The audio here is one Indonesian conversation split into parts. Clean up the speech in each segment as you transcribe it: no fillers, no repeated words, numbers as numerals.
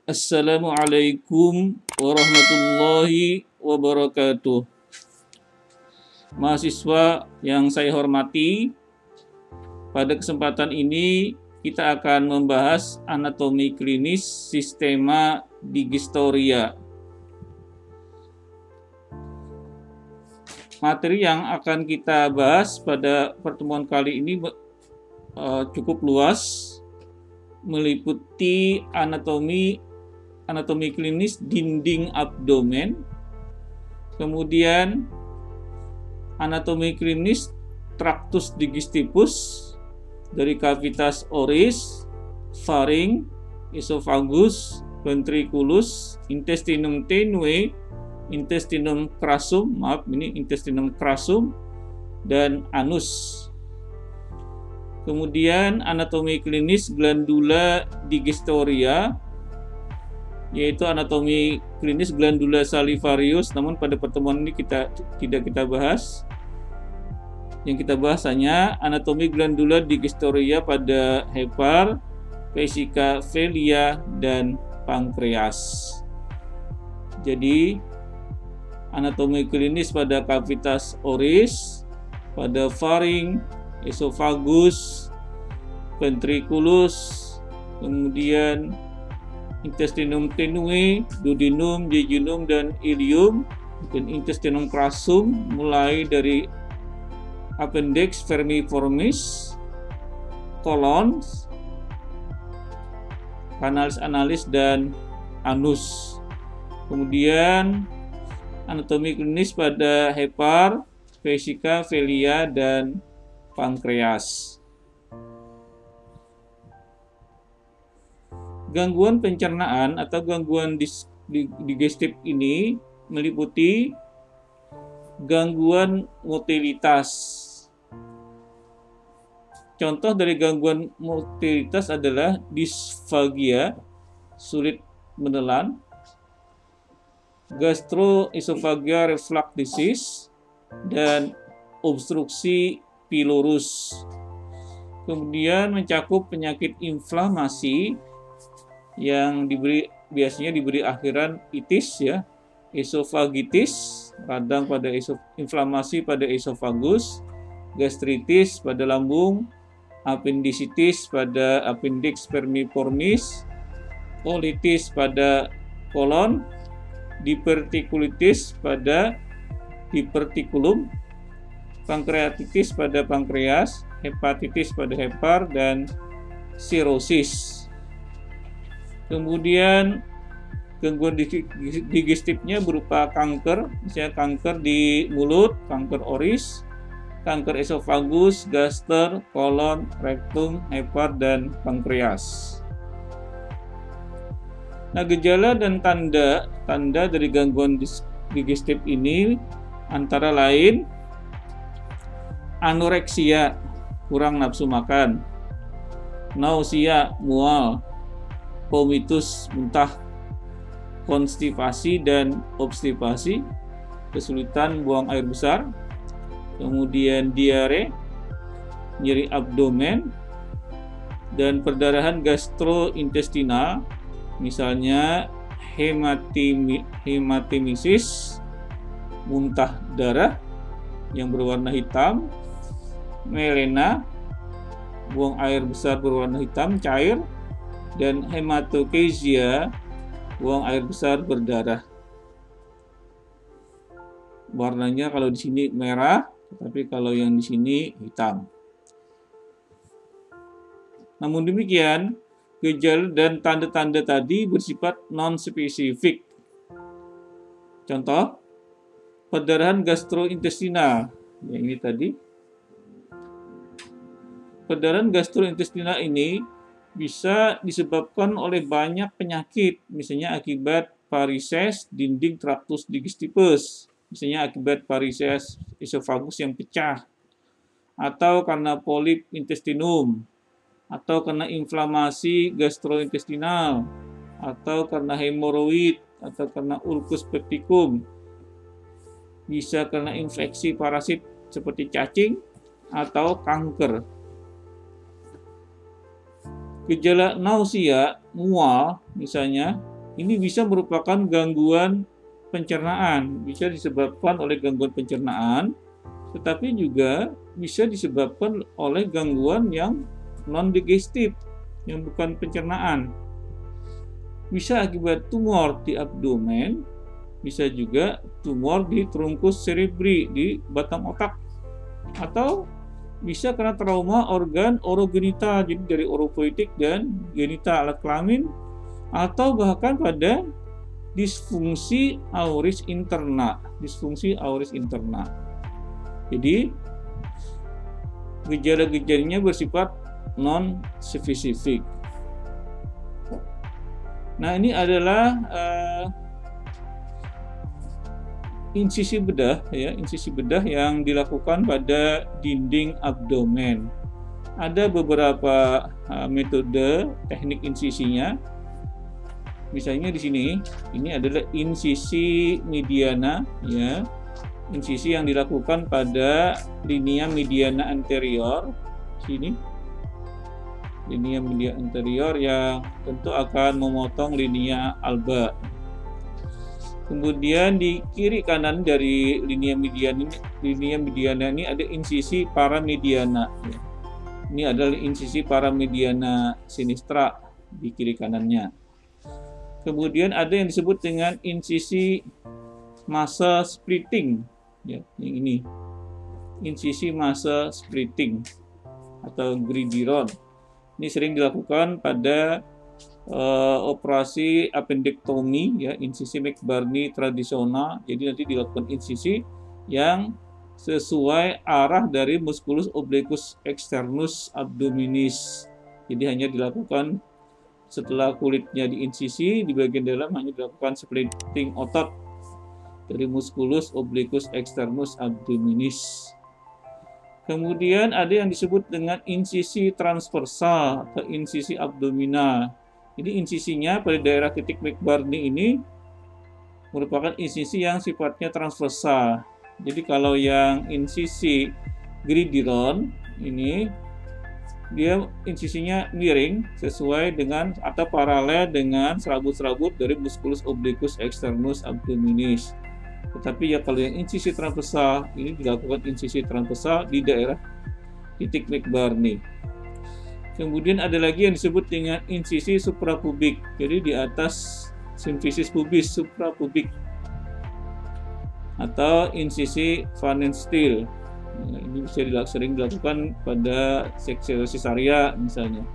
Assalamualaikum warahmatullahi wabarakatuh. Mahasiswa yang saya hormati, pada kesempatan ini kita akan membahas anatomi klinis sistema digestoria. Materi yang akan kita bahas pada pertemuan kali ini cukup luas, meliputi anatomi klinis dinding abdomen, kemudian anatomi klinis traktus digestivus dari kavitas oris, faring, esophagus, ventriculus, intestinum tenue, intestinum crassum, intestinum crassum, dan anus. Kemudian anatomi klinis glandula digestoria, yaitu anatomi klinis glandula salivarius, namun pada pertemuan ini tidak kita bahas. Yang kita bahas hanya anatomi glandula digestoria pada hepar, vesika velia, dan pankreas. Jadi anatomi klinis pada kavitas oris, pada faring, esophagus, ventriculus, kemudian intestinum tenue, duodenum, jejunum, dan ileum, dan intestinum crassum, mulai dari appendix vermiformis, colon, canalis analis, dan anus. Kemudian anatomi klinis pada hepar, vesika velia, dan pankreas. Gangguan pencernaan atau gangguan digestif ini meliputi gangguan motilitas. Contoh dari gangguan motilitas adalah disfagia, sulit menelan, gastroesophageal reflux disease, dan obstruksi pylorus. Kemudian mencakup penyakit inflamasi yang biasanya diberi akhiran itis, ya, esofagitis, radang pada inflamasi pada esofagus, gastritis pada lambung, appendicitis pada appendix vermiformis, colitis pada kolon, divertikulitis pada divertikulum, pankreatitis pada pankreas, hepatitis pada hepar, dan sirosis. Kemudian gangguan digestifnya berupa kanker, misalnya kanker di mulut, kanker oris, kanker esofagus, gaster, kolon, rektum, hepar, dan pankreas. Nah, gejala dan tanda dari gangguan digestif ini antara lain anoreksia, kurang nafsu makan, nausea, mual, vomitus, muntah, konstipasi dan obstipasi, kesulitan buang air besar, kemudian diare, nyeri abdomen, dan perdarahan gastrointestinal, misalnya hematemesis, muntah darah yang berwarna hitam, melena, buang air besar berwarna hitam cair, dan hematochezia, buang air besar berdarah. Warnanya kalau di sini merah, tapi kalau yang di sini hitam. Namun demikian, gejala dan tanda-tanda tadi bersifat non-spesifik. Contoh, perdarahan gastrointestinal, yang ini tadi. Perdarahan gastrointestinal ini bisa disebabkan oleh banyak penyakit, misalnya akibat varises dinding traktus digestivus, misalnya akibat varises esophagus yang pecah, atau karena polip intestinum, atau karena inflamasi gastrointestinal, atau karena hemoroid, atau karena ulcus pepticum, bisa karena infeksi parasit seperti cacing atau kanker. Gejala nausea, mual misalnya, Ini bisa merupakan gangguan pencernaan, bisa disebabkan oleh gangguan pencernaan, tetapi juga bisa disebabkan oleh gangguan yang non-digestif, yang bukan pencernaan. Bisa akibat tumor di abdomen, bisa juga tumor di trunkus cerebri, di batang otak, atau bisa karena trauma organ orogenital, jadi dari oropolitik dan genital alat kelamin, atau bahkan pada disfungsi auris interna. Jadi gejala-gejalanya bersifat non spesifik. Nah, ini adalah insisi bedah, ya, insisi bedah yang dilakukan pada dinding abdomen. Ada beberapa metode teknik insisinya. Misalnya di sini, ini adalah insisi mediana, ya, insisi yang dilakukan pada linea mediana anterior. Sini, linea mediana anterior yang tentu akan memotong linea alba. Kemudian di kiri kanan dari linea mediana ini ada insisi paramediana. Ini adalah insisi paramediana sinistra di kiri kanannya. Kemudian ada yang disebut dengan insisi muscle splitting, ya, yang ini, insisi muscle splitting atau gridiron. Ini sering dilakukan pada operasi appendektomi, ya, insisi McBurney tradisional. Jadi nanti dilakukan insisi yang sesuai arah dari musculus obliquus externus abdominis. Jadi hanya dilakukan setelah kulitnya diinsisi, di bagian dalam hanya dilakukan splitting otot dari musculus obliquus externus abdominis. Kemudian ada yang disebut dengan insisi transversal atau insisi abdominal. Jadi insisinya pada daerah titik McBurney ini merupakan insisi yang sifatnya transversal. Jadi kalau yang insisi gridiron ini, dia insisinya miring sesuai dengan atau paralel dengan serabut-serabut dari musculus obliquus externus abdominis. Tetapi ya kalau yang insisi transversal, ini dilakukan insisi transversal di daerah titik McBurney. Kemudian ada lagi yang disebut dengan insisi suprapubik, jadi di atas simfisis pubis suprapubik, atau insisi Pfannenstiel. Nah, ini bisa sering dilakukan pada seksi cesaria misalnya.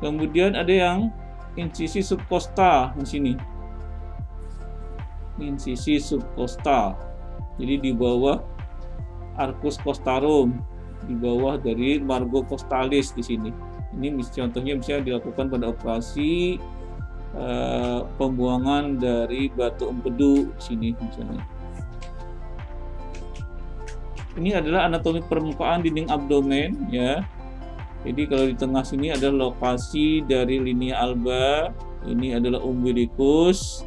Kemudian ada yang insisi subcostal di sini. Insisi subcostal. Jadi di bawah arcus costarum, di bawah dari margo costalis di sini. Ini contohnya bisa dilakukan pada operasi pembuangan dari batu empedu di sini misalnya. Ini adalah anatomi permukaan dinding abdomen, ya. Jadi kalau di tengah sini adalah lokasi dari linea alba, ini adalah umbilicus.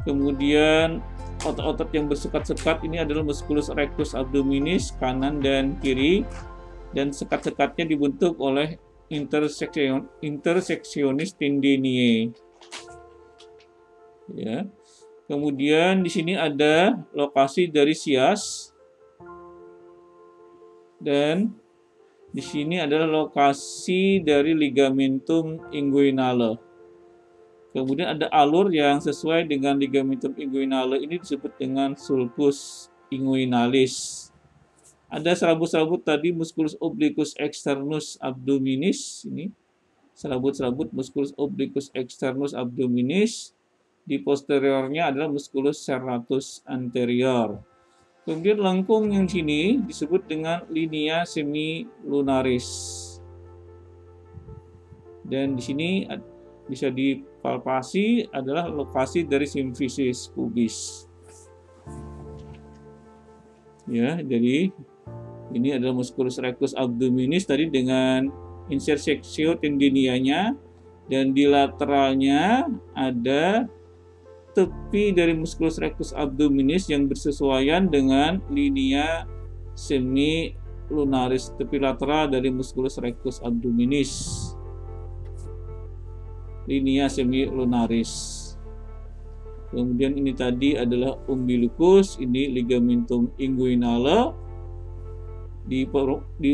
Kemudian otot-otot yang bersekat-sekat ini adalah musculus rectus abdominis kanan dan kiri, dan sekat-sekatnya dibentuk oleh intersectionis tendiniae. Ya. Kemudian di sini ada lokasi dari sias, dan di sini adalah lokasi dari ligamentum inguinale. Kemudian ada alur yang sesuai dengan ligamentum inguinale, ini disebut dengan sulcus inguinalis. Ada serabut-serabut tadi musculus obliquus externus abdominis, ini serabut-serabut musculus obliquus externus abdominis. Di posteriornya adalah musculus serratus anterior. Kemudian lengkung yang sini disebut dengan linea semilunaris. Dan di sini bisa dipalpasi adalah lokasi dari simfisis pubis. Ya, jadi ini adalah musculus rectus abdominis tadi dengan intersectio tendinianya, dan di lateralnya ada tepi dari musculus rectus abdominis yang bersesuaian dengan linea semilunaris, tepi lateral dari musculus rectus abdominis, linea semilunaris. Kemudian ini tadi adalah umbilicus, ini ligamentum inguinale. Di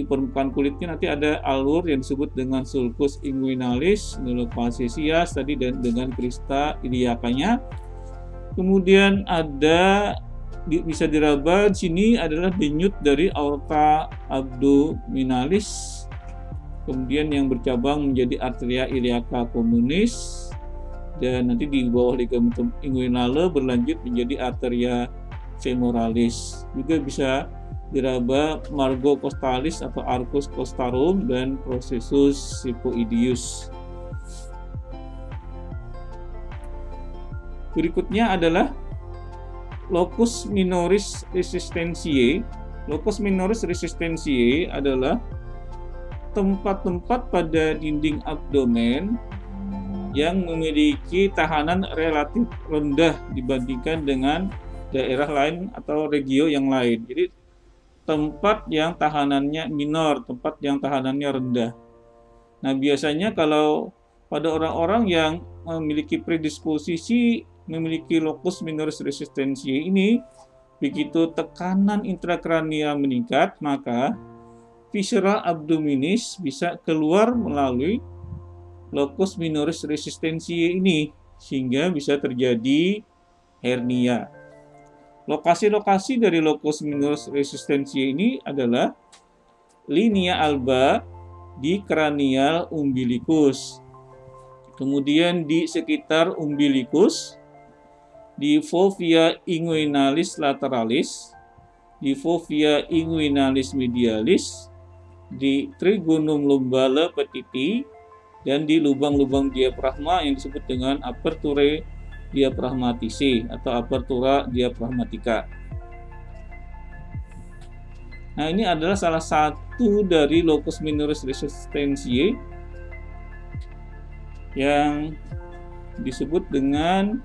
permukaan kulitnya nanti ada alur yang disebut dengan sulcus inguinalis, fascias tadi, dan dengan crista iliacanya. Kemudian ada bisa diraba di sini adalah denyut dari aorta abdominalis. Kemudian yang bercabang menjadi arteria iliaca communis, dan nanti di bawah ligamentum inguinale berlanjut menjadi arteria femoralis. Juga bisa diraba margo costalis atau arcus costarum dan processus siphoideus. Berikutnya adalah locus minoris resistentiae. Locus minoris resistentiae adalah tempat-tempat pada dinding abdomen yang memiliki tahanan relatif rendah dibandingkan dengan daerah lain atau regio yang lain. Jadi tempat yang tahanannya minor, tempat yang tahanannya rendah. Nah, biasanya kalau pada orang-orang yang memiliki predisposisi memiliki locus minoris resistentiae ini, begitu tekanan intrakranial meningkat, maka viscera abdominis bisa keluar melalui locus minoris resistentiae ini, sehingga bisa terjadi hernia. Lokasi-lokasi dari locus minoris resistentiae ini adalah linea alba di cranial umbilicus, kemudian di sekitar umbilicus, di fovea inguinalis lateralis, di fovea inguinalis medialis, di trigonum lumbale petiti, dan di lubang-lubang diafragma yang disebut dengan aperture diaphragmatici atau apertura diaphragmatica. Nah, ini adalah salah satu dari locus minoris resistentiae yang disebut dengan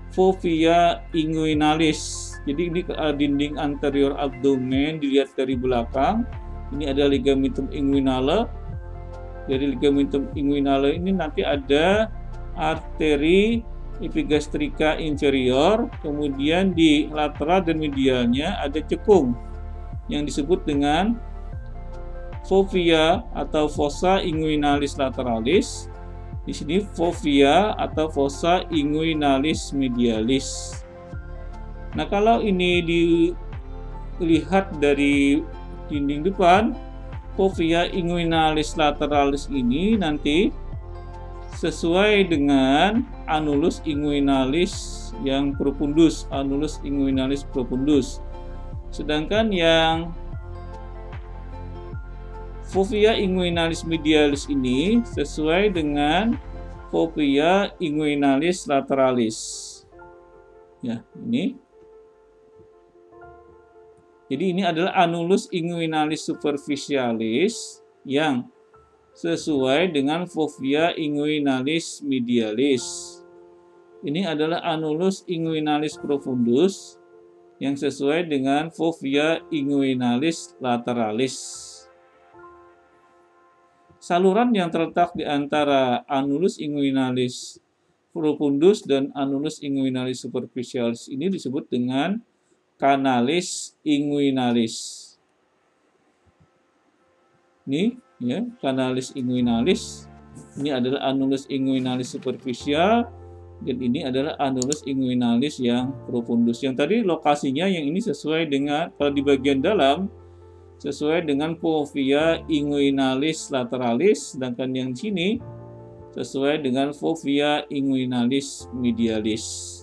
fovea inguinalis. Jadi ini dinding anterior abdomen dilihat dari belakang. Ini ada ligamentum inguinale. Dari ligamentum inguinale ini nanti ada arteri epigastrika inferior, kemudian di lateral dan medialnya ada cekung yang disebut dengan fovea atau fossa inguinalis lateralis. Di sini fovea atau fossa inguinalis medialis. Nah, kalau ini dilihat dari dinding depan, fovea inguinalis lateralis ini nanti sesuai dengan annulus inguinalis yang profundus, annulus inguinalis profundus. Sedangkan yang fovea inguinalis medialis ini sesuai dengan fovea inguinalis lateralis. Ya, ini. Jadi ini adalah annulus inguinalis superficialis yang sesuai dengan fovea inguinalis medialis. Ini adalah annulus inguinalis profundus yang sesuai dengan fovea inguinalis lateralis. Saluran yang terletak di antara annulus inguinalis profundus dan annulus inguinalis superficialis ini disebut dengan canalis inguinalis. Ini ya, canalis inguinalis. Ini adalah annulus inguinalis superficial dan ini adalah annulus inguinalis yang profundus. Yang tadi lokasinya yang ini sesuai dengan, kalau di bagian dalam sesuai dengan fovea inguinalis lateralis, sedangkan yang sini sesuai dengan fovea inguinalis medialis.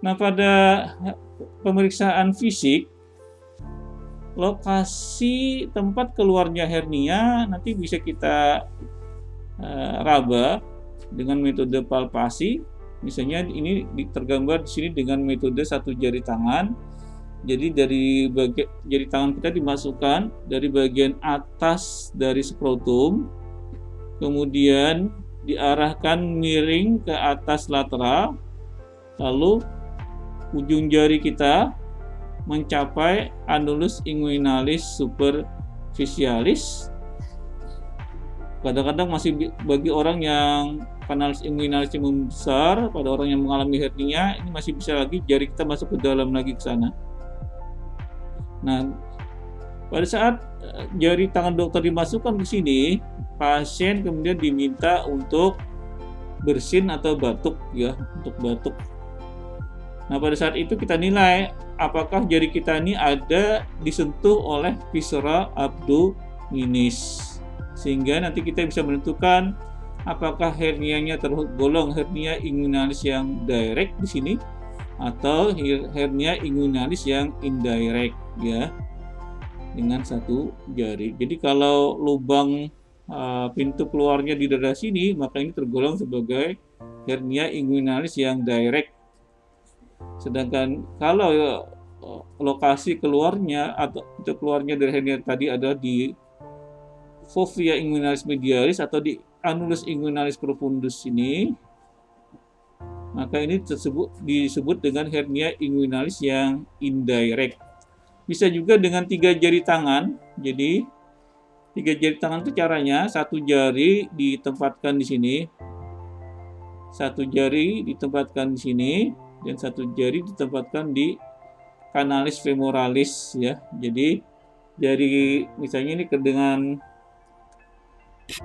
Nah, pada pemeriksaan fisik, lokasi tempat keluarnya hernia nanti bisa kita raba dengan metode palpasi. Misalnya ini tergambar di sini dengan metode satu jari tangan. Jadi dari jari tangan kita dimasukkan dari bagian atas dari skrotum, kemudian diarahkan miring ke atas lateral, lalu ujung jari kita mencapai annulus inguinalis superficialis. Kadang-kadang masih bagi orang yang kanalis inguinalis yang membesar, pada orang yang mengalami hernia, ini masih bisa lagi jari kita masuk ke dalam lagi ke sana. Nah, pada saat jari tangan dokter dimasukkan ke sini, pasien kemudian diminta untuk bersin atau batuk ya, untuk batuk. Nah, pada saat itu kita nilai apakah jari kita ini ada disentuh oleh viscera abdominis. Sehingga nanti kita bisa menentukan apakah hernianya tergolong hernia inguinalis yang direct di sini atau hernia inguinalis yang indirect ya, dengan satu jari. Jadi kalau lubang pintu keluarnya di dada sini, maka ini tergolong sebagai hernia inguinalis yang direct. Sedangkan kalau lokasi keluarnya atau pintu keluarnya dari hernia tadi ada di fovea inguinalis medialis atau di annulus inguinalis profundus ini, maka ini disebut dengan hernia inguinalis yang indirect. Bisa juga dengan 3 jari tangan. Jadi 3 jari tangan itu caranya, satu jari ditempatkan di sini, satu jari ditempatkan di sini, dan satu jari ditempatkan di kanalis femoralis ya. Jadi jari misalnya ini dengan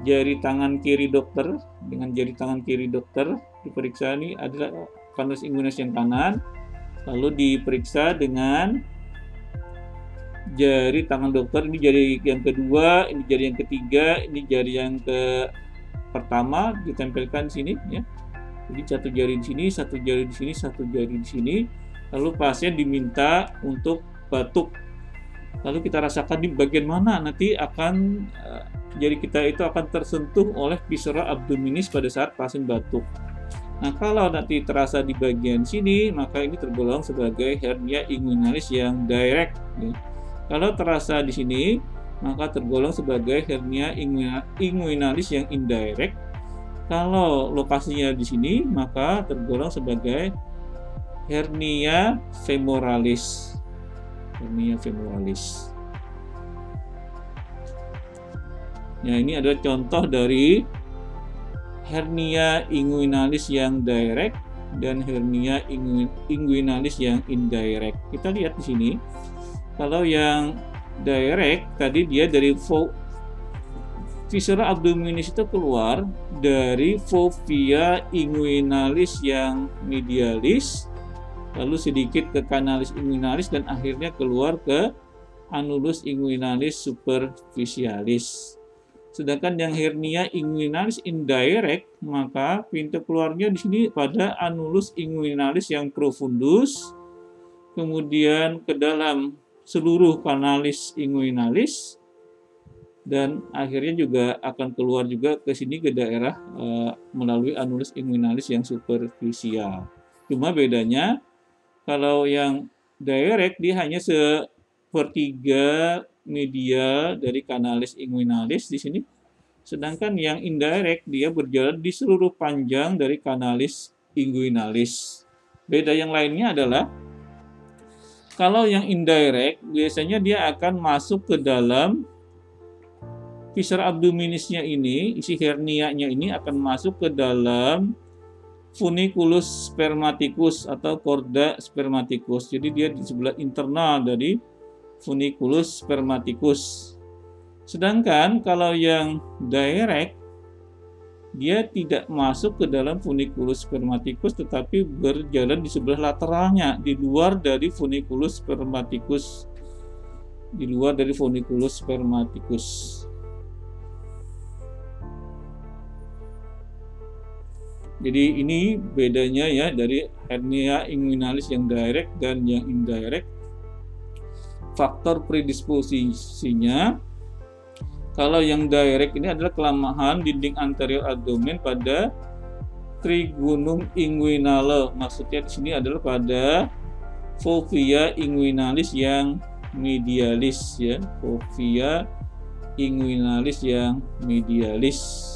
jari tangan kiri dokter, dengan jari tangan kiri dokter diperiksa, ini adalah kanalis inguinalis yang kanan, lalu diperiksa dengan jari tangan dokter, ini jari yang kedua, ini jari yang ketiga, ini jari yang pertama ditempelkan di sini ya. Jadi satu jari di sini, satu jari di sini, satu jari di sini. Lalu pasien diminta untuk batuk. Lalu kita rasakan di bagian mana nanti akan jari kita itu akan tersentuh oleh viscera abdominis pada saat pasien batuk. Nah, kalau nanti terasa di bagian sini, maka ini tergolong sebagai hernia inguinalis yang direct. Ya. Kalau terasa di sini, maka tergolong sebagai hernia inguinalis yang indirect. Kalau lokasinya di sini, maka tergolong sebagai hernia femoralis. Hernia femoralis. Nah, ini adalah contoh dari hernia inguinalis yang direct dan hernia inguinalis yang indirect. Kita lihat di sini. Kalau yang direct tadi dia dari viscera abdominis itu keluar dari fovea inguinalis yang medialis, lalu sedikit ke kanalis inguinalis dan akhirnya keluar ke annulus inguinalis superficialis. Sedangkan yang hernia inguinalis indirect, maka pintu keluarnya di sini pada annulus inguinalis yang profundus, kemudian ke dalam seluruh kanalis inguinalis, dan akhirnya juga akan keluar juga ke sini ke daerah melalui annulus inguinalis yang superficial. Cuma bedanya kalau yang direct dia hanya sepertiga medial dari kanalis inguinalis di sini, sedangkan yang indirect dia berjalan di seluruh panjang dari kanalis inguinalis. Beda yang lainnya adalah kalau yang indirect biasanya dia akan masuk ke dalam viscera abdominisnya ini, isi hernianya ini akan masuk ke dalam funiculus spermaticus atau chorda spermaticus. Jadi dia di sebelah internal dari funiculus spermaticus. Sedangkan kalau yang direct dia tidak masuk ke dalam funiculus spermaticus tetapi berjalan di sebelah lateralnya, di luar dari funiculus spermaticus. Di luar dari funiculus spermaticus. Jadi ini bedanya ya dari hernia inguinalis yang direct dan yang indirect. Faktor predisposisinya, kalau yang direct ini adalah kelemahan dinding anterior abdomen pada trigunum inguinale. Maksudnya di sini adalah pada fovea inguinalis yang medialis ya, fovea inguinalis yang medialis.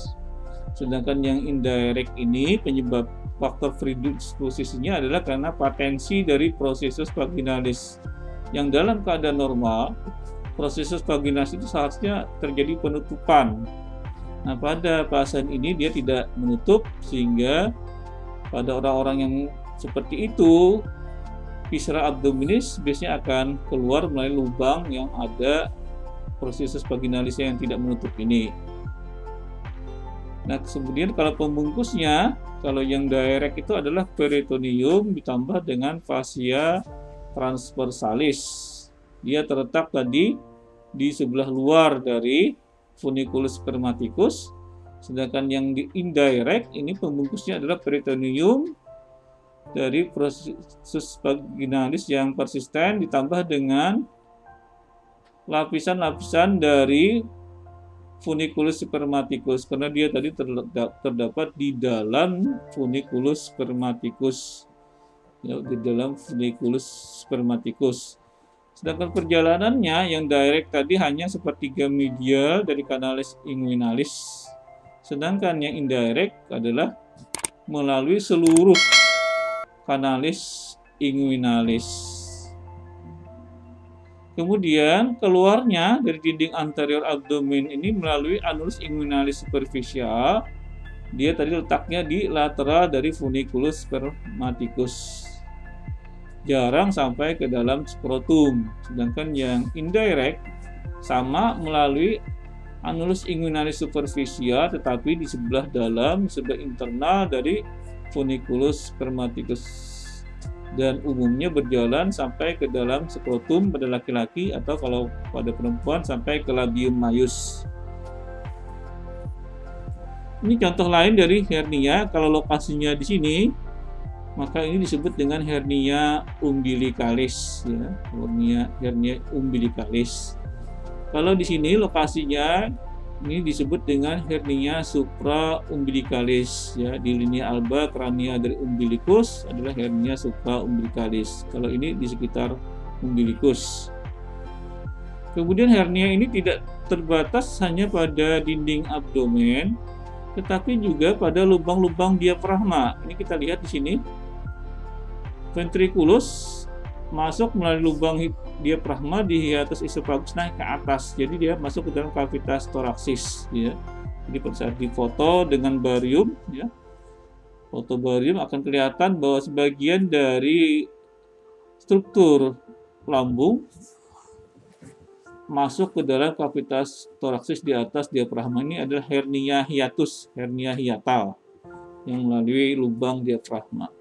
Sedangkan yang indirect ini penyebab faktor predisposisinya adalah karena patensi dari processus vaginalis. Yang dalam keadaan normal, processus vaginalis itu seharusnya terjadi penutupan. Nah, pada pasien ini dia tidak menutup, sehingga pada orang-orang yang seperti itu viscera abdominis biasanya akan keluar melalui lubang yang ada proses vaginalisnya yang tidak menutup ini. Nah, kemudian kalau pembungkusnya, kalau yang direct itu adalah peritoneum ditambah dengan fascia transversalis. Dia terletak tadi di sebelah luar dari funiculus spermaticus, sedangkan yang di indirect ini pembungkusnya adalah peritoneum dari proses vaginalis yang persisten ditambah dengan lapisan-lapisan dari funiculus spermaticus, karena dia tadi terdapat di dalam funiculus spermaticus, ya, di dalam funiculus spermaticus. Sedangkan perjalanannya yang direct tadi hanya sepertiga medial dari kanalis inguinalis, sedangkan yang indirect adalah melalui seluruh kanalis inguinalis. Kemudian keluarnya dari dinding anterior abdomen ini melalui anulus inguinalis superficial. Dia tadi letaknya di lateral dari funiculus spermaticus. Jarang sampai ke dalam skrotum. Sedangkan yang indirect sama melalui anulus inguinalis superficial, tetapi di sebelah dalam, sebelah internal dari funiculus spermaticus, dan umumnya berjalan sampai ke dalam skrotum pada laki-laki, atau kalau pada perempuan sampai ke labium maius. Ini contoh lain dari hernia. Kalau lokasinya di sini, maka ini disebut dengan hernia umbilicalis, ya, hernia umbilicalis. Kalau di sini lokasinya ini disebut dengan hernia supraumbilicalis, ya, di linea alba krania dari umbilicus adalah hernia supraumbilicalis. Kalau ini di sekitar umbilicus. Kemudian hernia ini tidak terbatas hanya pada dinding abdomen, tetapi juga pada lubang-lubang diafragma. Ini kita lihat di sini. Ventriculus masuk melalui lubang diafragma di hiatus esophagus naik ke atas, jadi dia masuk ke dalam kavitas toraksis, ya. Jadi pada saat difoto dengan barium, ya, foto barium akan kelihatan bahwa sebagian dari struktur lambung masuk ke dalam kavitas toraksis di atas diafragma. Ini adalah hernia hiatus, hernia hiatal yang melalui lubang diafragma.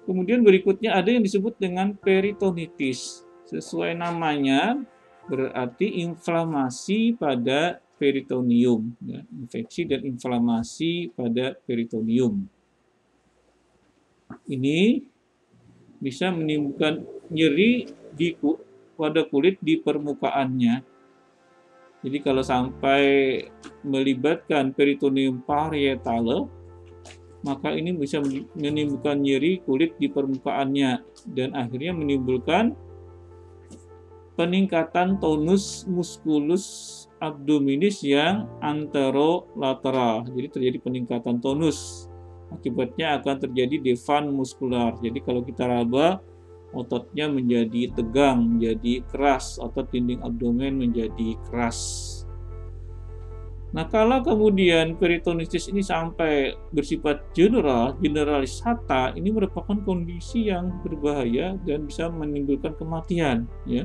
Kemudian berikutnya ada yang disebut dengan peritonitis. Sesuai namanya, berarti inflamasi pada peritoneum, ya, infeksi dan inflamasi pada peritoneum. Ini bisa menimbulkan nyeri pada kulit di permukaannya. Jadi kalau sampai melibatkan peritoneum parietale, maka ini bisa menimbulkan nyeri kulit di permukaannya dan akhirnya menimbulkan peningkatan tonus musculus abdominis yang anterolateral. Jadi terjadi peningkatan tonus. Akibatnya akan terjadi defan muskular. Jadi kalau kita raba, ototnya menjadi tegang, menjadi keras, otot dinding abdomen menjadi keras. Nah, kalau kemudian peritonitis ini sampai bersifat generalisata, ini merupakan kondisi yang berbahaya dan bisa menimbulkan kematian, ya.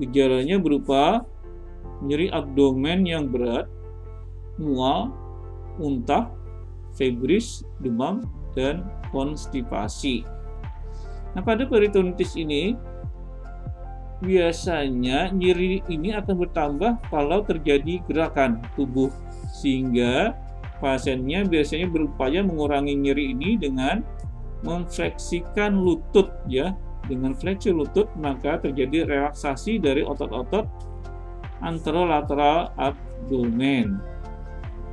Gejalanya berupa nyeri abdomen yang berat, mual, muntah, febris, demam, dan konstipasi. Nah, pada peritonitis ini biasanya nyeri ini akan bertambah kalau terjadi gerakan tubuh, sehingga pasiennya biasanya berupaya mengurangi nyeri ini dengan memfleksikan lutut, ya. Dengan fleksi lutut maka terjadi relaksasi dari otot-otot anterolateral abdomen.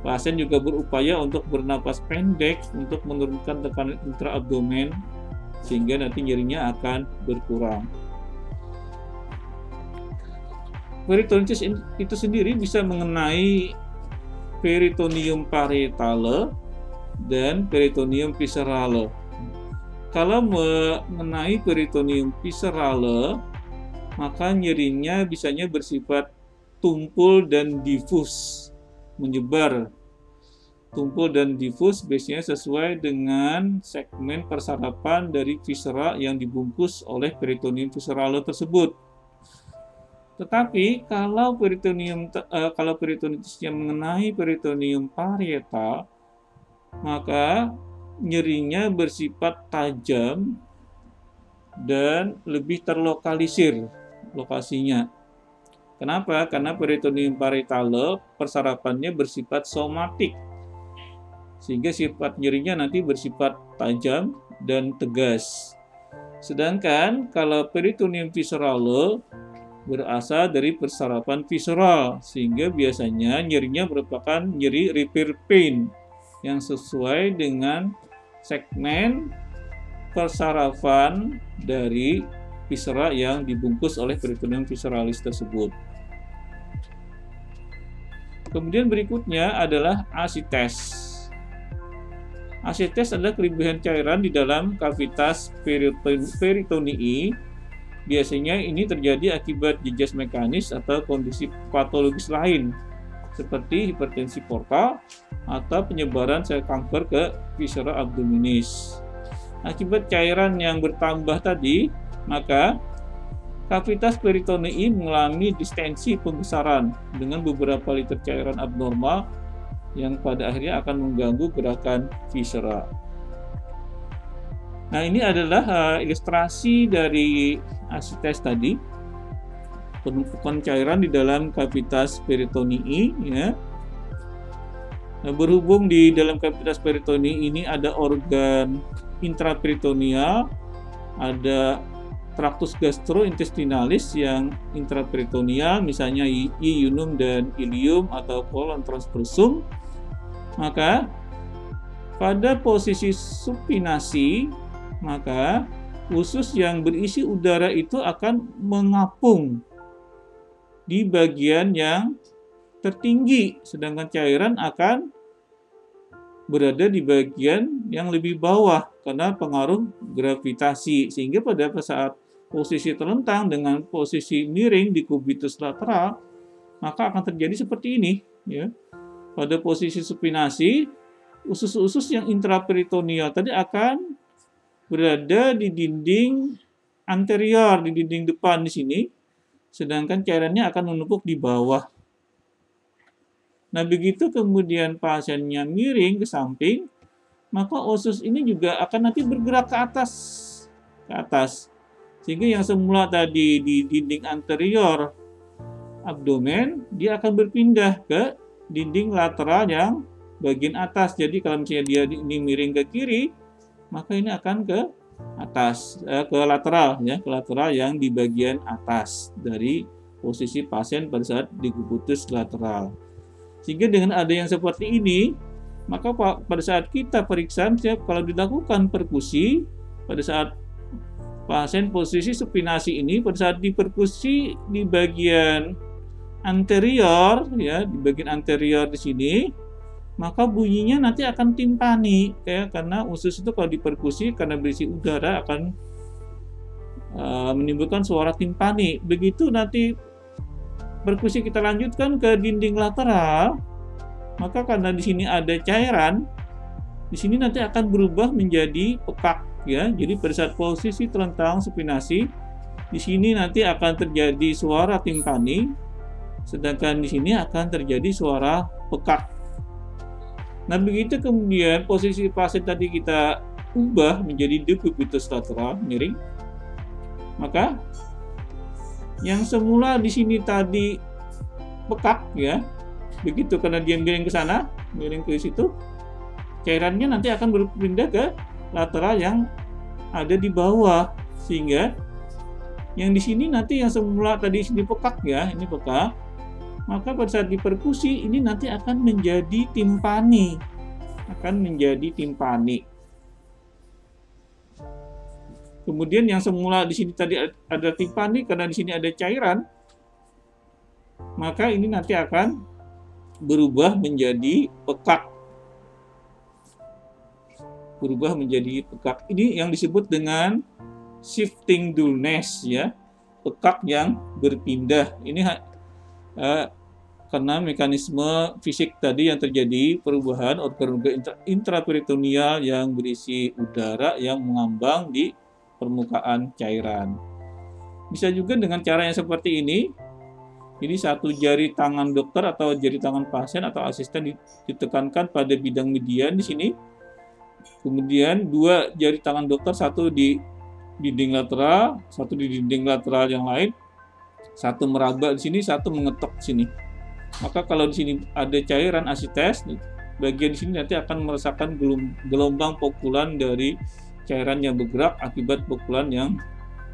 Pasien juga berupaya untuk bernapas pendek untuk menurunkan tekanan intraabdomen, sehingga nanti nyerinya akan berkurang. Peritonitis itu sendiri bisa mengenai peritoneum parietale dan peritoneum viscerale. Kalau mengenai peritoneum viscerale, maka nyerinya bisanya bersifat tumpul dan difus, menyebar. Tumpul dan difus biasanya sesuai dengan segmen persarapan dari viscera yang dibungkus oleh peritoneum viscerale tersebut. Tetapi kalau peritonitisnya mengenai peritoneum parietal, maka nyerinya bersifat tajam dan lebih terlokalisir lokasinya. Kenapa? Karena peritoneum parietale persarapannya bersifat somatik, sehingga sifat nyerinya nanti bersifat tajam dan tegas. Sedangkan kalau peritoneum viscerale berasal dari persarapan visceral, sehingga biasanya nyerinya merupakan nyeri repair pain yang sesuai dengan segmen persarafan dari viscera yang dibungkus oleh peritoneum visceralis tersebut. Kemudian berikutnya adalah asites. Asites adalah kelebihan cairan di dalam kavitas peritonei. Biasanya ini terjadi akibat jejas mekanis atau kondisi patologis lain, seperti hipertensi portal atau penyebaran sel kanker ke viscera abdominis. Akibat cairan yang bertambah tadi, maka kavitas peritonei mengalami distensi pembesaran dengan beberapa liter cairan abnormal yang pada akhirnya akan mengganggu gerakan viscera. Nah, ini adalah ilustrasi dari asites tadi, penumpukan cairan di dalam kavitas peritonei, ya. Nah, berhubung di dalam kavitas peritonei ini ada organ intraperitoneal, ada traktus gastrointestinalis yang intraperitoneal, misalnya iunum dan ilium atau kolon transversum, maka pada posisi supinasi, maka usus yang berisi udara itu akan mengapung di bagian yang tertinggi, sedangkan cairan akan berada di bagian yang lebih bawah karena pengaruh gravitasi, sehingga pada saat posisi terlentang dengan posisi miring di kubitus lateral, maka akan terjadi seperti ini, ya. Pada posisi supinasi, usus-usus yang intraperitoneal tadi akan berada di dinding anterior, di dinding depan di sini, sedangkan cairannya akan menumpuk di bawah. Nah, begitu kemudian pasiennya miring ke samping, maka usus ini juga akan nanti bergerak ke atas. Sehingga yang semula tadi di dinding anterior abdomen, dia akan berpindah ke dinding lateral yang bagian atas. Jadi kalau misalnya dia ini miring ke kiri, maka ini akan ke atas, ke lateral, ya, ke lateral yang di bagian atas dari posisi pasien pada saat di kubitus lateral. Sehingga dengan ada yang seperti ini, maka pada saat kita periksa, kalau dilakukan perkusi, pada saat pasien posisi supinasi ini, pada saat diperkusi di bagian anterior, ya, di bagian anterior di sini, maka bunyinya nanti akan timpani, ya, karena usus itu kalau diperkusi karena berisi udara akan menimbulkan suara timpani. Begitu nanti perkusi kita lanjutkan ke dinding lateral, maka karena di sini ada cairan, di sini nanti akan berubah menjadi pekak, ya. Jadi pada saat posisi terlentang supinasi, di sini nanti akan terjadi suara timpani, sedangkan di sini akan terjadi suara pekak. Nah, begitu kemudian posisi pasien tadi kita ubah menjadi dekubitus lateral, miring, maka yang semula di sini tadi pekak, ya, begitu karena dia miring ke sana, miring ke situ, cairannya nanti akan berpindah ke lateral yang ada di bawah, sehingga yang di sini nanti yang semula tadi sini pekak, ya, ini pekak, maka pada saat diperkusi ini nanti akan menjadi timpani, Kemudian yang semula di sini tadi ada timpani karena di sini ada cairan, maka ini nanti akan berubah menjadi pekak. Ini yang disebut dengan shifting dullness, ya, pekak yang berpindah. Ini karena mekanisme fisik tadi yang terjadi, perubahan organ-organ intraperitoneal yang berisi udara yang mengambang di permukaan cairan. Bisa juga dengan cara yang seperti ini. Jadi satu jari tangan dokter atau jari tangan pasien atau asisten ditekankan pada bidang median di sini. Kemudian dua jari tangan dokter, satu di dinding lateral, satu di dinding lateral yang lain, satu meraba di sini, satu mengetok di sini. Maka kalau di sini ada cairan asites, bagian di sini nanti akan merasakan gelombang pukulan dari cairan yang bergerak akibat pukulan yang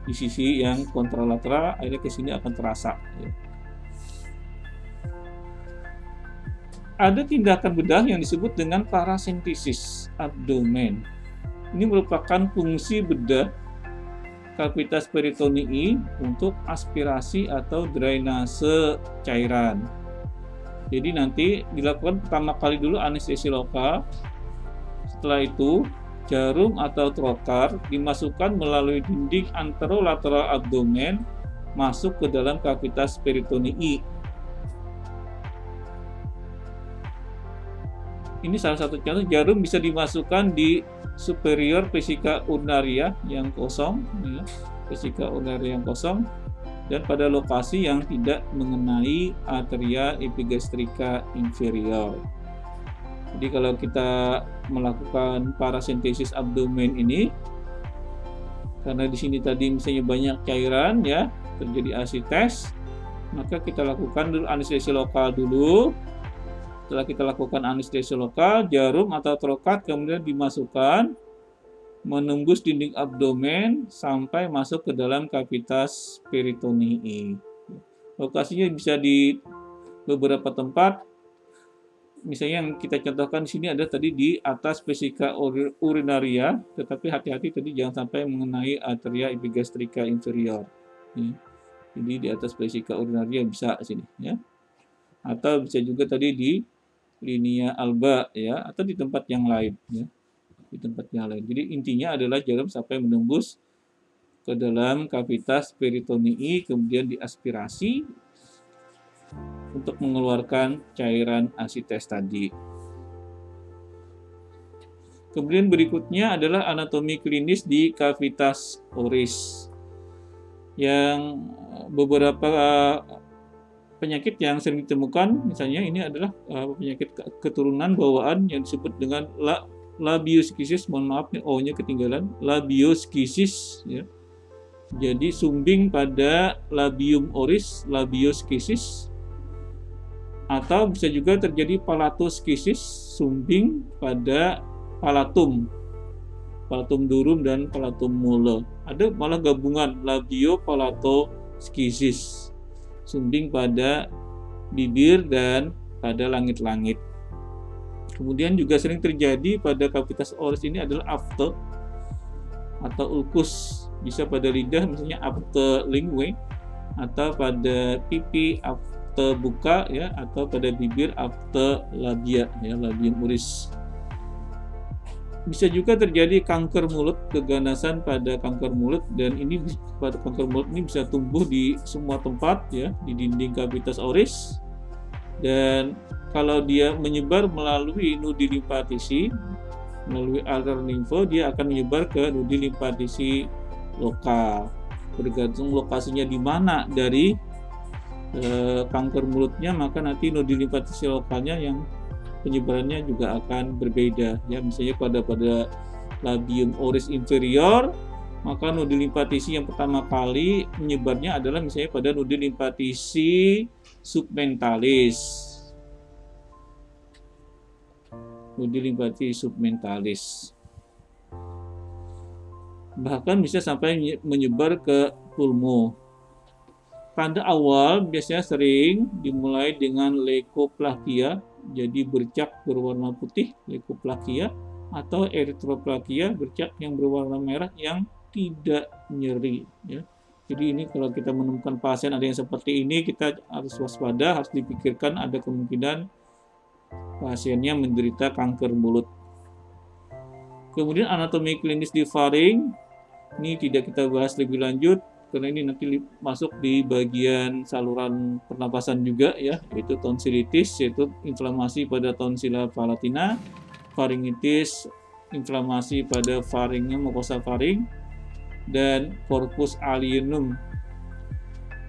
di sisi yang kontralateral, akhirnya ke sini akan terasa. Ada tindakan bedah yang disebut dengan parasentesis abdomen. Ini merupakan fungsi bedah kavitas peritonei untuk aspirasi atau drainase cairan. Jadi nanti dilakukan pertama kali dulu anestesi lokal. Setelah itu jarum atau trokar dimasukkan melalui dinding anterolateral abdomen masuk ke dalam kavitas peritonei. Ini salah satu contoh, jarum bisa dimasukkan di superior vesika urinaria yang kosong, ya, vesika urinaria yang kosong, dan pada lokasi yang tidak mengenai arteria epigastrika inferior. Jadi kalau kita melakukan parasentesis abdomen ini, karena di sini tadi misalnya banyak cairan, ya, terjadi asites, maka kita lakukan dulu anestesi lokal dulu. Setelah kita lakukan anestesi lokal, jarum atau trokat kemudian dimasukkan menembus dinding abdomen sampai masuk ke dalam kavitas peritonei. Lokasinya bisa di beberapa tempat. Misalnya yang kita contohkan di sini ada tadi di atas vesika urinaria, tetapi hati-hati tadi jangan sampai mengenai arteria epigastrika inferior. Jadi di atas vesika urinaria bisa sini, ya. Atau bisa juga tadi di linea alba, ya, atau di tempat yang lain, ya. Di tempat yang lain. Jadi intinya adalah jarum sampai menembus ke dalam kavitas peritonei, kemudian diaspirasi untuk mengeluarkan cairan asites tadi. Kemudian berikutnya adalah anatomi klinis di kavitas oris, yang beberapa penyakit yang sering ditemukan, misalnya ini adalah penyakit keturunan bawaan yang disebut dengan labioskisis, mohon maaf nih O-nya ketinggalan, labioskisis, ya. Jadi sumbing pada labium oris, labioskisis, atau bisa juga terjadi palatoskisis, sumbing pada palatum, palatum durum dan palatum mole. Ada malah gabungan labiopalatoskisis, sumbing pada bibir dan pada langit-langit. Kemudian juga sering terjadi pada kavitas oris ini adalah afte atau ulkus, bisa pada lidah misalnya afte lingue, atau pada pipi afte buka, ya, atau pada bibir afte labia, ya, labium oris. Bisa juga terjadi kanker mulut, keganasan pada kanker mulut, dan ini pada kanker mulut ini bisa tumbuh di semua tempat, ya, di dinding kavitas oris. Dan kalau dia menyebar melalui nudi limfatisi, melalui altar limfo, dia akan menyebar ke nudi limfatisi lokal. Tergantung lokasinya di mana dari kanker mulutnya, maka nanti nudi limfatisi lokalnya yang penyebarannya juga akan berbeda, ya. Misalnya pada labium oris inferior, maka nudi limfatisi yang pertama kali menyebarnya adalah misalnya pada nudi limfatisi submentalis. Nudi limfatisi submentalis. Bahkan bisa sampai menyebar ke pulmo. Pada awal biasanya sering dimulai dengan leukoplakia, jadi bercak berwarna putih, leukoplakia, atau eritroplakia, bercak yang berwarna merah yang tidak nyeri, ya. Jadi ini kalau kita menemukan pasien ada yang seperti ini, kita harus waspada, harus dipikirkan ada kemungkinan pasiennya menderita kanker mulut. Kemudian anatomi klinis di faring, ini tidak kita bahas lebih lanjut karena ini nanti masuk di bagian saluran pernapasan juga ya, yaitu tonsilitis, yaitu inflamasi pada tonsila palatina, faringitis, inflamasi pada faringnya, mukosa faring, dan corpus alienum,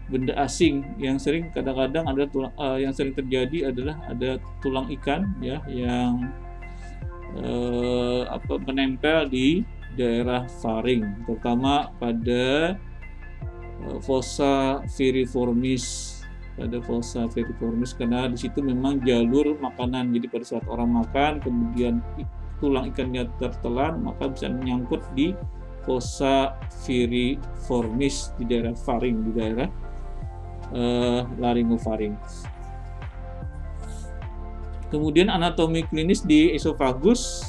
benda asing yang sering kadang-kadang ada yang sering terjadi adalah ada tulang ikan ya yang menempel di daerah faring, terutama pada fossa viriformis, karena di situ memang jalur makanan. Jadi pada saat orang makan kemudian tulang ikannya tertelan, maka bisa menyangkut di fossa viriformis di daerah faring, di daerah laryngofaring. Kemudian anatomi klinis di esofagus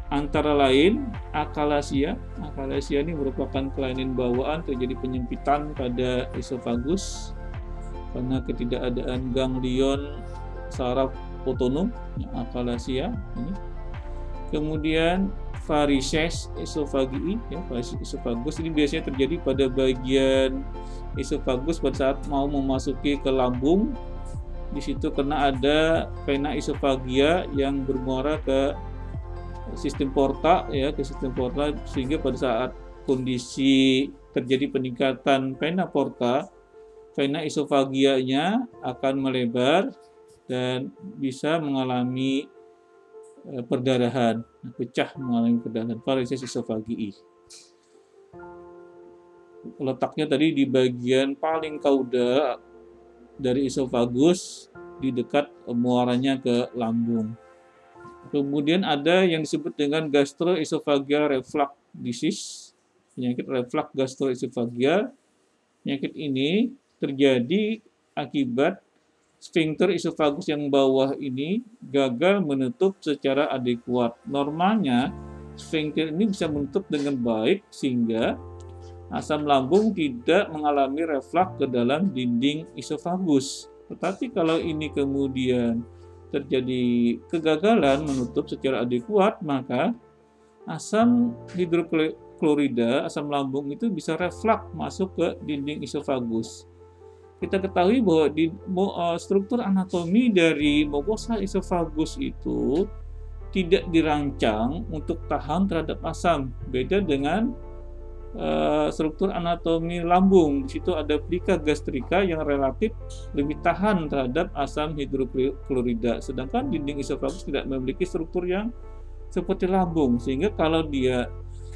antara lain akalasia. Akalasia ini merupakan kelainan bawaan, terjadi penyempitan pada esofagus karena ketidakadaan ganglion saraf otonom, akalasia ini. Kemudian varises esofagii, ya, varises esofagus ini biasanya terjadi pada bagian esofagus pada saat mau memasuki ke lambung. Di situ karena ada vena esofagia yang bermuara ke sistem porta ya, ke sistem porta, sehingga pada saat kondisi terjadi peningkatan vena porta, vena esofagianya akan melebar dan bisa mengalami perdarahan, pecah, mengalami perdarahan, varises esofagii. Letaknya tadi di bagian paling kauda dari esofagus, di dekat muaranya ke lambung. Kemudian ada yang disebut dengan gastroesophageal reflux disease, penyakit reflux gastroesophageal. Penyakit ini terjadi akibat sphincter esofagus yang bawah ini gagal menutup secara adekuat. Normalnya sphincter ini bisa menutup dengan baik sehingga asam lambung tidak mengalami reflux ke dalam dinding esofagus. Tetapi kalau ini kemudian terjadi kegagalan menutup secara adekuat, maka asam hidroklorida, asam lambung itu bisa reflux masuk ke dinding esofagus. Kita ketahui bahwa di struktur anatomi dari mukosa esofagus itu tidak dirancang untuk tahan terhadap asam. Beda dengan struktur anatomi lambung. Di situ ada plica gastrika yang relatif lebih tahan terhadap asam hidroklorida, sedangkan dinding esofagus tidak memiliki struktur yang seperti lambung, sehingga kalau dia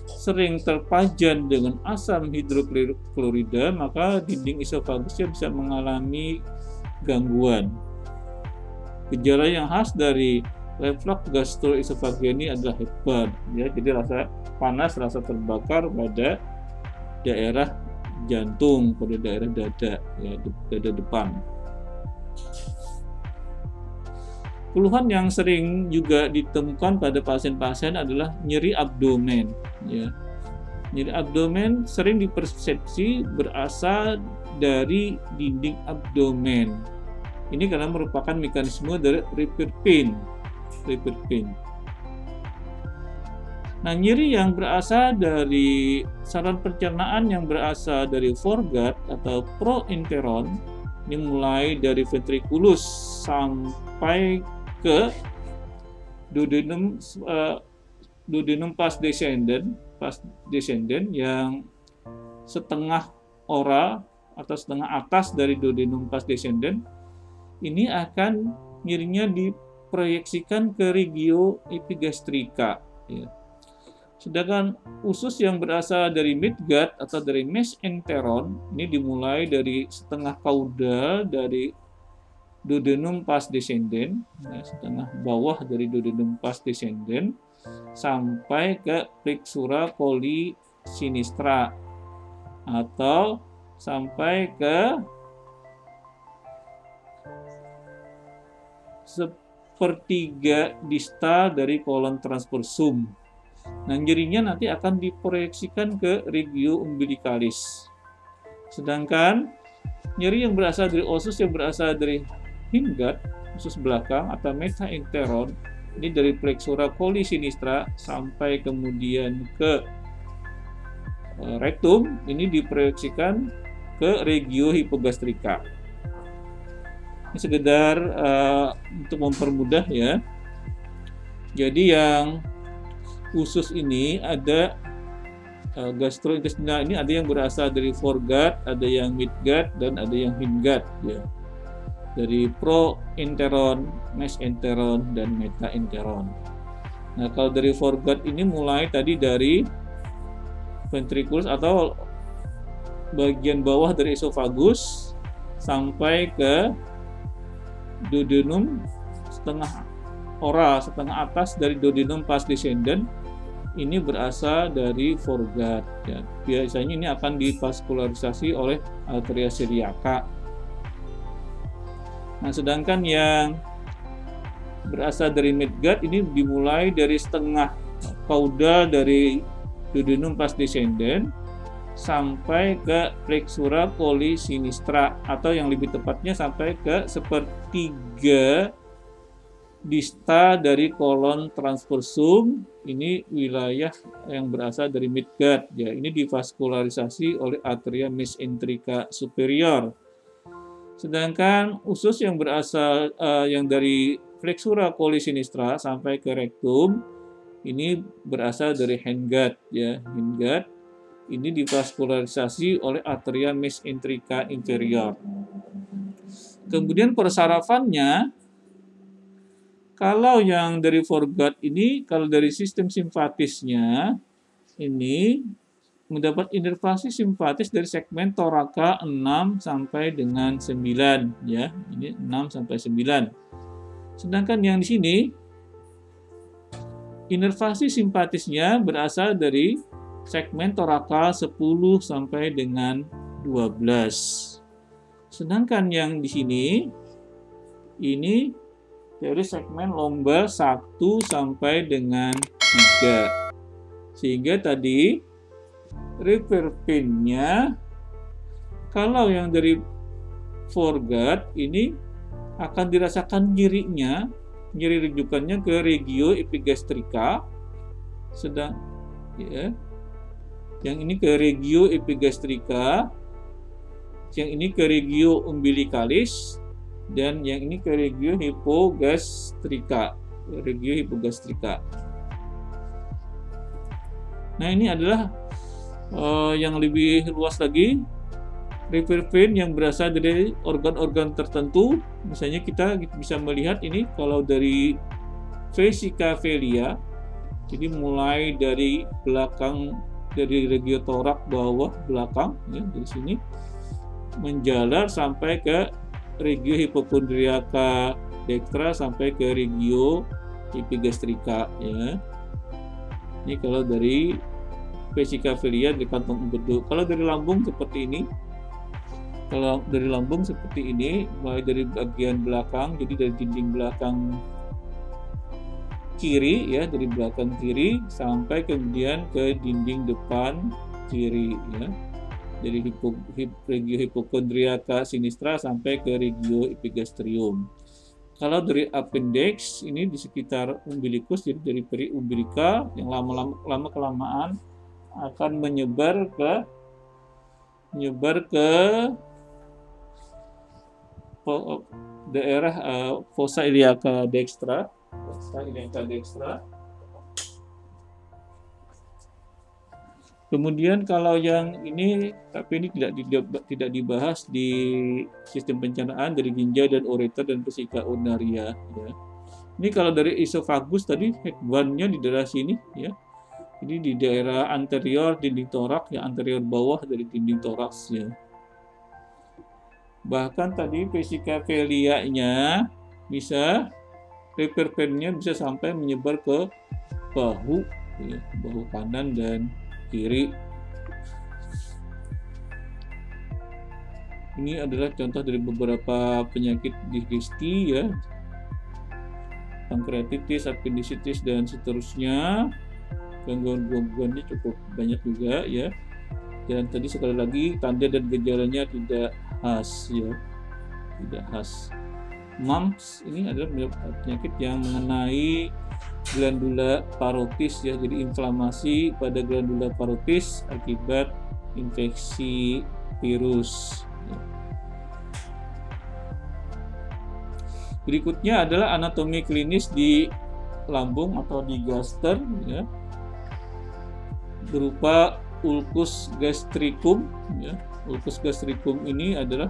sering terpajan dengan asam hidroklorida, maka dinding esofagusnya bisa mengalami gangguan. Gejala yang khas dari reflux gastroesophageal ini adalah hebat, ya, jadi rasa panas, rasa terbakar pada daerah jantung, pada daerah dada, ya, dada depan. Keluhan yang sering juga ditemukan pada pasien-pasien adalah nyeri abdomen. Ya. Nyeri abdomen sering dipersepsi berasal dari dinding abdomen. Ini karena merupakan mekanisme dari repeat pain. Nah, nyeri yang berasal dari saluran pencernaan yang berasal dari foregut atau prointeron, ini mulai dari ventriculus sampai ke duodenum pars descendens yang setengah ora atau setengah atas dari duodenum pars descendens, ini akan nyerinya diproyeksikan ke regio epigastrika, ya. Sedangkan usus yang berasal dari midgut atau dari mesenteron ini dimulai dari setengah kaudal dari duodenum pars descendens, ya, setengah bawah dari duodenum pars descendens sampai ke plexura coli sinistra atau sampai ke sepertiga distal dari kolon transversum. Nah, nyerinya nanti akan diproyeksikan ke regio umbilicalis. Sedangkan nyeri yang berasal dari usus yang berasal dari hindgut, usus belakang atau metaenteron, ini dari plexura coli sinistra sampai kemudian ke rektum ini diproyeksikan ke regio hipogastrika. Ini sekedar untuk mempermudah ya. Jadi yang usus ini ada gastrointestinal ini ada yang berasal dari foregut, ada yang midgut, dan ada yang hindgut ya. Dari proenteron, mesenteron, dan metaenteron. Nah, kalau dari foregut ini mulai tadi dari ventriculus atau bagian bawah dari esofagus sampai ke duodenum setengah oral, setengah atas dari duodenum pars descendens. Ini berasal dari foregut ya. Biasanya ini akan divaskularisasi oleh arteria celiaca. Nah, sedangkan yang berasal dari midgut ini dimulai dari setengah caudal dari duodenum pars descendens sampai ke plexura coli sinistra, atau yang lebih tepatnya sampai ke sepertiga dista dari kolon transversum. Ini wilayah yang berasal dari midgut ya. Ini divaskularisasi oleh arteria mesenterica superior. Sedangkan usus yang berasal yang dari plexura coli sinistra sampai ke rektum ini berasal dari hindgut ya. Hindgut ini divaskularisasi oleh arteria mesenterica inferior. Kemudian persarafannya, kalau yang dari foregut ini, kalau dari sistem simpatisnya ini mendapat inervasi simpatis dari segmen toraka 6 sampai dengan 9 ya. Ini 6 sampai 9. Sedangkan yang di sini inervasi simpatisnya berasal dari segmen toraka 10 sampai dengan 12. Sedangkan yang di sini ini dari segmen lombar 1 sampai dengan 3. Sehingga tadi riverpin-nya kalau yang dari foregut ini akan dirasakan nyerinya, nyeri rujukannya ke regio epigastrika, sedang ya, yang ini ke regio epigastrika, yang ini ke regio umbilicalis, dan yang ini ke regio hipogastrika. Regio hipogastrika. Nah, ini adalah yang lebih luas lagi, river vein yang berasal dari organ-organ tertentu. Misalnya kita bisa melihat ini kalau dari vesica velia, jadi mulai dari belakang, dari regio torak bawah belakang ya, dari sini menjalar sampai ke regio hipokondriaca dextra sampai ke regio epigastrika ya. Ini kalau dari vesica velia di kantong empedu. Kalau dari lambung seperti ini. Kalau dari lambung seperti ini, mulai dari bagian belakang, jadi dari dinding belakang kiri ya, dari belakang kiri sampai kemudian ke dinding depan kiri ya. Dari regio hipokondriaca sinistra sampai ke regio epigastrium. Kalau dari appendix ini di sekitar umbilikus, jadi dari periumbilika yang lama kelamaan akan menyebar ke daerah fossa iliaca dextra. Kemudian kalau yang ini, tapi ini tidak dibahas di sistem pencernaan, dari ginjal dan ureter dan vesika urinaria ya. Ini kalau dari esofagus tadi headband-nya di daerah sini ya. Jadi di daerah anterior dinding toraks ya, anterior bawah dari dinding toraks ya. Bahkan tadi vesika velia-nya bisa riverpin-nya bisa sampai menyebar ke bahu ya, bahu kanan dan kiri. Ini adalah contoh dari beberapa penyakit digesti ya, pankreatitis, appendicitis dan seterusnya. Gangguan-gangguannya cukup banyak juga ya. Dan tadi sekali lagi tanda dan gejalanya tidak khas ya, tidak khas. Mumps ini adalah penyakit yang mengenai glandula parotis ya, jadi inflamasi pada glandula parotis akibat infeksi virus. Berikutnya adalah anatomi klinis di lambung atau di gaster ya, berupa ulcus gastricum ya. Ulcus gastricum ini adalah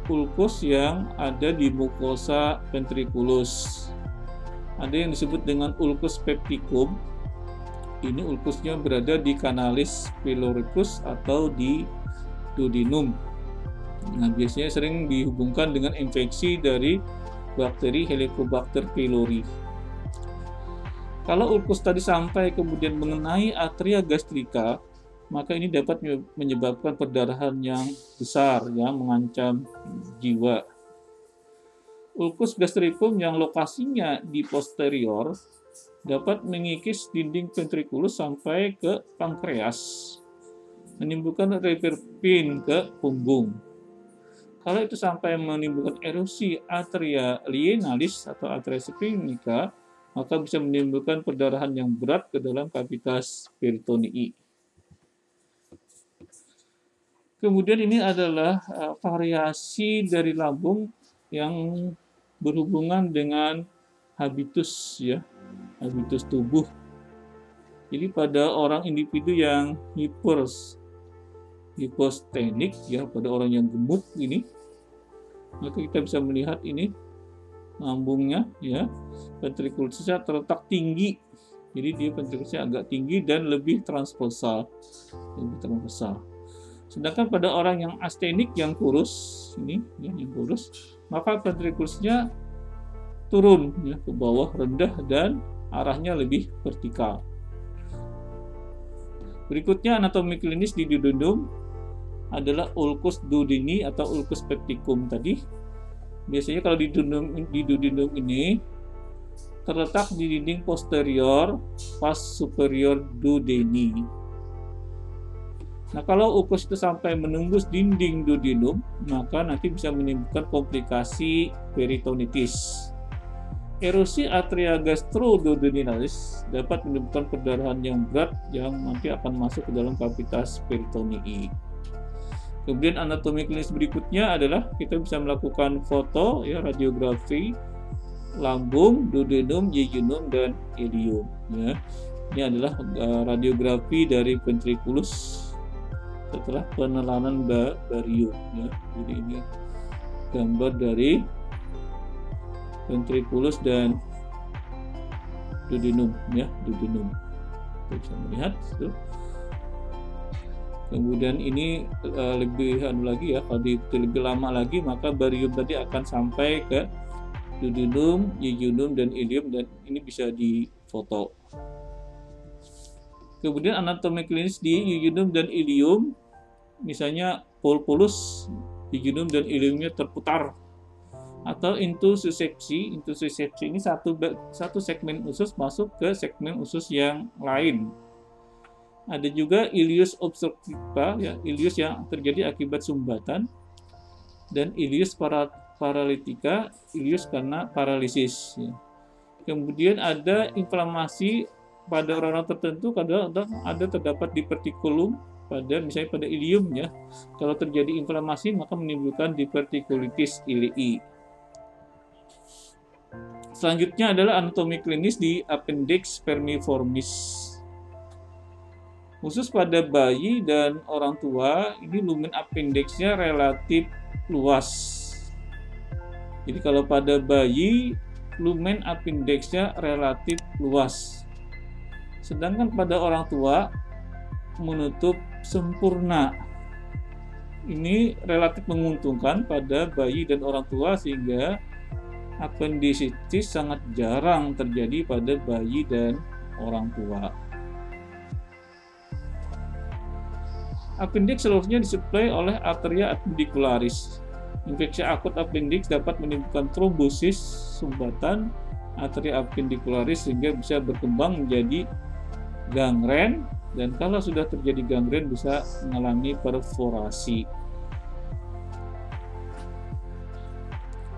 ulcus yang ada di mukosa ventriculus. Ada yang disebut dengan ulcus pepticum. Ini ulkusnya berada di canalis pyloricus atau di duodenum. Nah, biasanya sering dihubungkan dengan infeksi dari bakteri Helicobacter pylori. Kalau ulkus tadi sampai kemudian mengenai atria gastrika, maka ini dapat menyebabkan perdarahan yang besar yang mengancam jiwa. Ulcus gastricum yang lokasinya di posterior dapat mengikis dinding ventriculus sampai ke pankreas, menimbulkan reperpin ke punggung. Kalau itu sampai menimbulkan erosi atria lienalis atau atria splenica, maka bisa menimbulkan perdarahan yang berat ke dalam kavitas peritonei. Kemudian ini adalah variasi dari lambung yang berhubungan dengan habitus ya, habitus tubuh. Jadi pada orang individu yang hipostenik ya, pada orang yang gemuk ini, maka kita bisa melihat ini lambungnya ya, ventrikulusnya terletak tinggi. Jadi dia ventrikulusnya agak tinggi dan lebih transversal. Sedangkan pada orang yang astenik yang kurus ini ya, yang kurus, maka ventrikulusnya turun ya ke bawah, rendah dan arahnya lebih vertikal. Berikutnya anatomi klinis di duodenum adalah ulcus duodeni atau ulcus pepticum tadi. Biasanya kalau di duodenum ini terletak di dinding posterior pas superior duodeni. Nah, kalau ulcus itu sampai menembus dinding duodenum, maka nanti bisa menimbulkan komplikasi peritonitis. Erosi atria gastroduodeninalis dapat menimbulkan perdarahan yang berat yang nanti akan masuk ke dalam kavitas peritonei. Kemudian anatomi klinis berikutnya adalah kita bisa melakukan foto ya, radiografi lambung, duodenum, jejunum dan ileum ya. Ini adalah radiografi dari ventriculus setelah penelanan barium ya. Jadi ini gambar dari ventriculus dan duodenum ya, duodenum. Kita bisa melihat itu. Kemudian ini lebih lagi ya, kalau lebih lama lagi maka barium tadi akan sampai ke duodenum, jejunum dan ileum, dan ini bisa difoto. Kemudian anatomi klinis di jejunum dan ileum, misalnya polus jejunum dan ileumnya terputar, atau intussusepsi. Intussusepsi ini satu segmen usus masuk ke segmen usus yang lain. Ada juga ileus obstructiva ya, ileus yang terjadi akibat sumbatan, dan ileus paralytica, ileus karena paralisis ya. Kemudian ada inflamasi pada orang-orang tertentu, kadang ada terdapat divertikulum pada misalnya pada ileum ya. Kalau terjadi inflamasi maka menimbulkan divertikulitis ilei. Selanjutnya adalah anatomi klinis di appendix spermiformis. Khusus pada bayi dan orang tua, ini lumen appendixnya relatif luas. Jadi kalau pada bayi, lumen appendixnya relatif luas. Sedangkan pada orang tua, menutup sempurna. Ini relatif menguntungkan pada bayi dan orang tua, sehingga appendicitis sangat jarang terjadi pada bayi dan orang tua. Appendix seluruhnya disuplai oleh arteria appendicularis. Infeksi akut appendix dapat menimbulkan trombosis sumbatan arteria appendicularis sehingga bisa berkembang menjadi gangren, dan kalau sudah terjadi gangren bisa mengalami perforasi.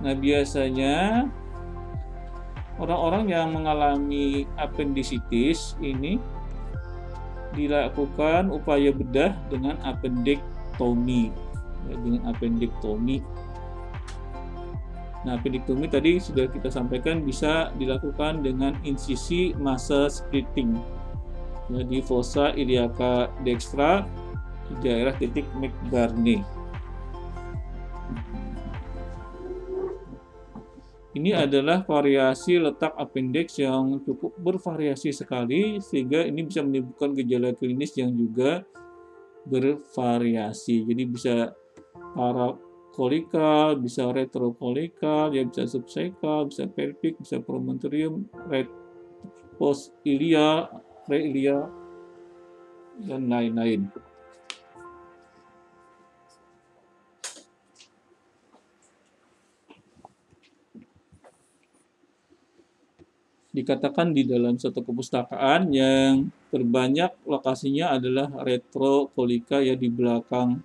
Nah, biasanya orang-orang yang mengalami appendicitis ini dilakukan upaya bedah dengan appendektomi, ya, dengan appendektomi. Nah, appendektomi tadi sudah kita sampaikan bisa dilakukan dengan insisi massa splitting, ya, di fossa iliaca dextra di daerah titik McBurney. Ini adalah variasi letak appendix yang cukup bervariasi sekali, sehingga ini bisa menimbulkan gejala klinis yang juga bervariasi. Jadi bisa parakolikal, bisa retrokolikal, ya bisa subsekal, bisa pelvic, bisa promontorium, post ilia, reilia, dan lain-lain. Dikatakan di dalam satu kepustakaan yang terbanyak lokasinya adalah retrokolika, ya di belakang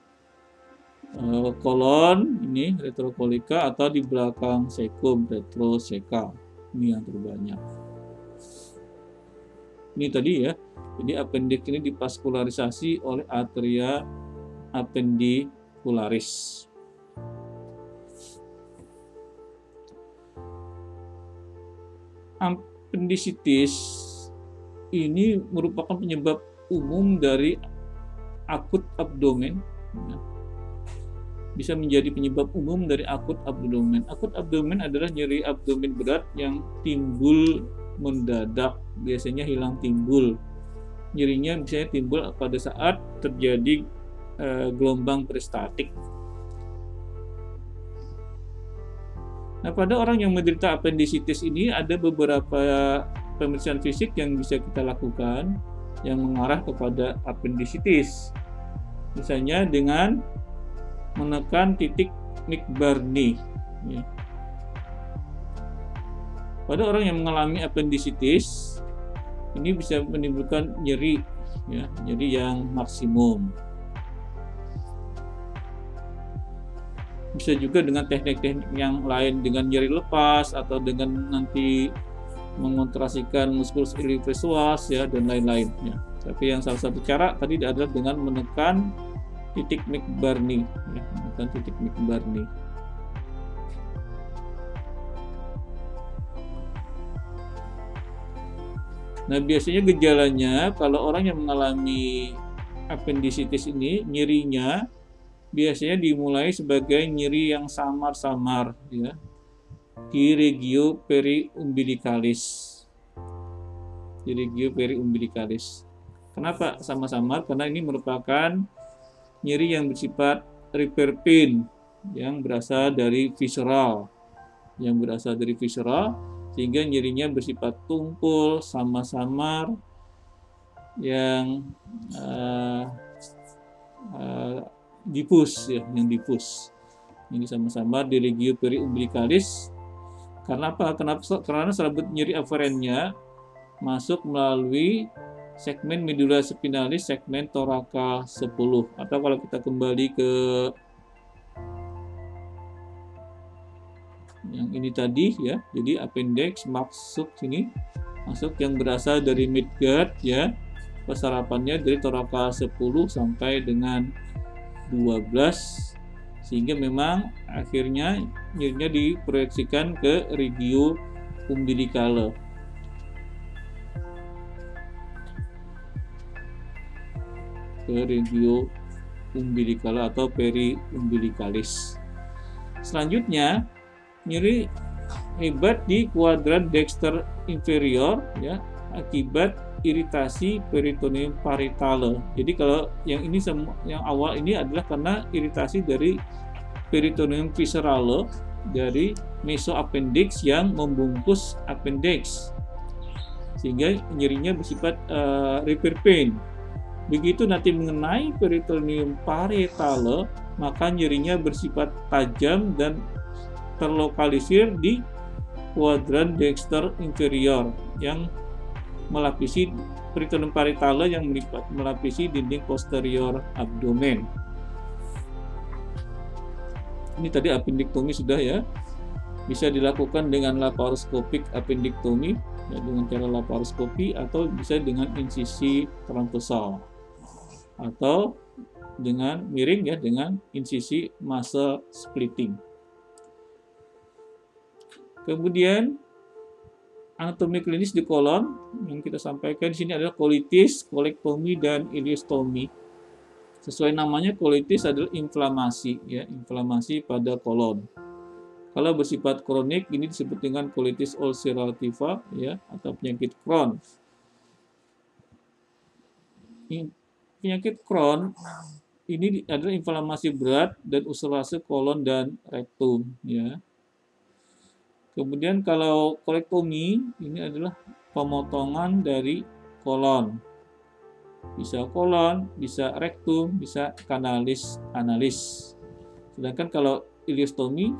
kolon ini retrokolika, atau di belakang sekum retroseka. Ini yang terbanyak. Ini tadi ya. Jadi appendix ini divaskularisasi oleh arteria appendicularis. Appendicitis ini merupakan penyebab umum dari akut abdomen. Bisa menjadi penyebab umum dari akut abdomen. Akut abdomen adalah nyeri abdomen berat yang timbul mendadak, biasanya hilang timbul. Nyerinya biasanya timbul pada saat terjadi gelombang peristatik. Nah, pada orang yang menderita appendicitis ini ada beberapa pemeriksaan fisik yang bisa kita lakukan yang mengarah kepada appendicitis. Misalnya dengan menekan titik McBurney. Ya. Pada orang yang mengalami appendicitis ini bisa menimbulkan nyeri, ya, nyeri yang maksimum. Bisa juga dengan teknik-teknik yang lain, dengan nyeri lepas atau dengan nanti mengontrasikan muskulus iliopsoas, ya, dan lain-lain, ya. Tapi yang salah satu cara tadi adalah dengan menekan titik McBurney, ya, menekan titik McBurney. Nah, biasanya gejalanya kalau orang yang mengalami appendicitis ini, nyerinya biasanya dimulai sebagai nyeri yang samar-samar, ya, di regio periumbilicalis. Di regio periumbilicalis. Kenapa samar-samar? Karena ini merupakan nyeri yang bersifat repair pain, yang berasal dari visceral, sehingga nyerinya bersifat tumpul, samar-samar, yang diffus, ya, yang diffus. Ini sama-sama di regio periumbilicalis. Karena apa? Karena selaput nyeri aferennya masuk melalui segmen medula spinalis, segmen toraka 10. Atau kalau kita kembali ke yang ini tadi, ya, jadi appendix masuk sini, masuk yang berasal dari midgut, ya, pesarapannya dari toraka 10 sampai dengan 12, sehingga memang akhirnya nyerinya diproyeksikan ke regio umbilicale. Ke regio umbilicale atau periumbilicalis. Selanjutnya, nyeri hebat di kuadran dexter inferior, ya, akibat iritasi peritoneum parietale. Jadi kalau yang ini yang awal ini adalah karena iritasi dari peritoneum viscerale, dari mesoappendix yang membungkus appendix, sehingga nyerinya bersifat repair pain. Begitu nanti mengenai peritoneum parietale, maka nyerinya bersifat tajam dan terlokalisir di kuadran dexter inferior yang melapisi peritoneum parietale, yang melapisi dinding posterior abdomen. Ini tadi appendektomi sudah, ya. Bisa dilakukan dengan laparoskopik appendektomi, ya, dengan cara laparoskopi, atau bisa dengan insisi transversal, atau dengan miring, ya, dengan insisi muscle splitting. Kemudian anatomi klinis di kolon yang kita sampaikan di sini adalah colitis, kolektomi, dan ileostomi. Sesuai namanya, colitis adalah inflamasi, ya, inflamasi pada kolon. Kalau bersifat kronik, ini disebut dengan colitis ulcerativa, ya, atau penyakit Crohn. Penyakit Crohn ini adalah inflamasi berat dan ulcerase kolon dan rektum, ya. Kemudian kalau kolektomi ini adalah pemotongan dari kolon. Bisa kolon, bisa rektum, bisa kanalis analis. Sedangkan kalau ileostomi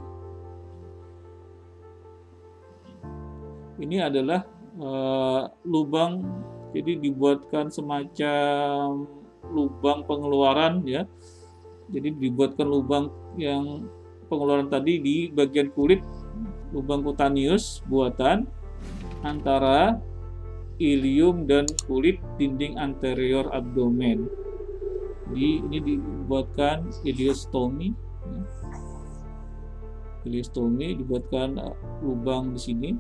ini adalah lubang, jadi dibuatkan semacam lubang pengeluaran, ya. Jadi dibuatkan lubang yang pengeluaran tadi di bagian kulit, lubang kutaneus buatan antara ilium dan kulit dinding anterior abdomen. Ini dibuatkan ileostomi. Ileostomi dibuatkan lubang di sini,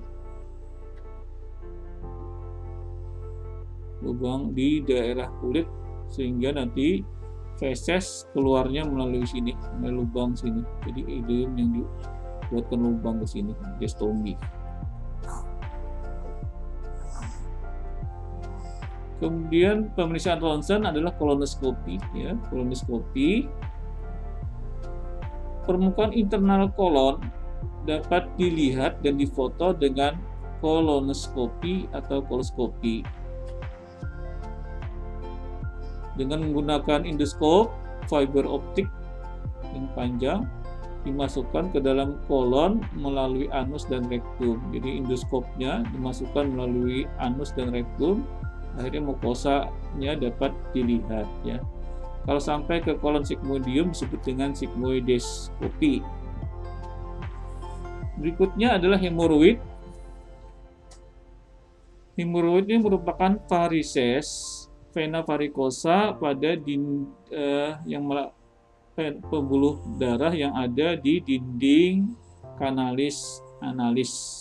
lubang di daerah kulit, sehingga nanti feses keluarnya melalui sini, melalui lubang sini. Jadi ilium yang dibuatkan lubang ke sini, ileostomi. Kemudian pemeriksaan ronsen adalah kolonoskopi, ya, kolonoskopi. Permukaan internal kolon dapat dilihat dan difoto dengan kolonoskopi atau koloskopi. Dengan menggunakan endoskop fiber optik yang panjang, dimasukkan ke dalam kolon melalui anus dan rektum. Jadi endoskopnya dimasukkan melalui anus dan rektum, akhirnya mukosanya dapat dilihat, ya. Kalau sampai ke kolon sigmoidium disebut dengan sigmoideskopi. Berikutnya adalah hemoroid. Hemoroid ini merupakan varises vena varikosa pada pembuluh darah yang ada di dinding kanalis analis.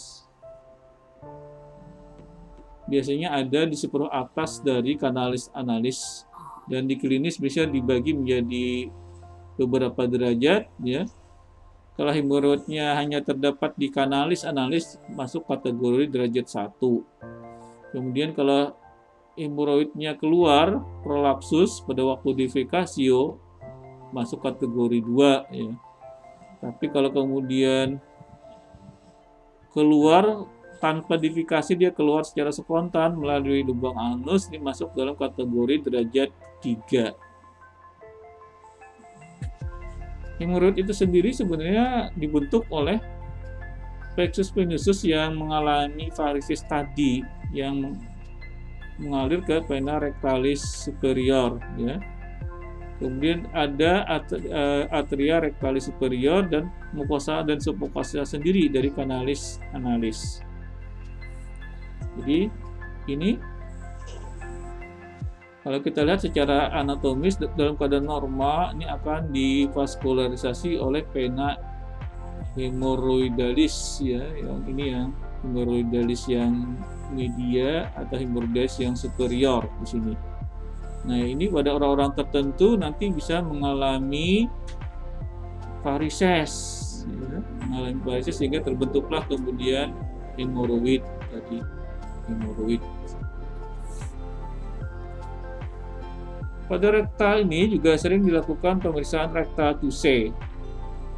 Biasanya ada di separuh atas dari kanalis analis, dan di klinis bisa dibagi menjadi beberapa derajat, ya. Kalau hemoroidnya hanya terdapat di kanalis analis, masuk kategori derajat 1. Kemudian kalau hemoroidnya keluar prolapsus pada waktu defekasio, masuk kategori 2, ya. Tapi kalau kemudian keluar tanpa defekasi, dia keluar secara spontan melalui lubang anus, ini masuk dalam kategori derajat 3. Hemoroid itu sendiri sebenarnya dibentuk oleh plexus venosus yang mengalami varises tadi, yang mengalir ke vena rectalis superior, ya. Kemudian ada atria rectalis superior dan mukosa dan submukosa sendiri dari kanalis analis. Jadi ini kalau kita lihat secara anatomis dalam keadaan normal, ini akan divaskularisasi oleh vena hemoroidalis, ya, yang ini yang hemoroidalis yang media atau hemoroidalis yang superior di sini. Nah, ini pada orang-orang tertentu nanti bisa mengalami varises, ya, mengalami varises sehingga terbentuklah kemudian hemoroid tadi, hemoroid. Pada rektal ini juga sering dilakukan pemeriksaan rektal touche.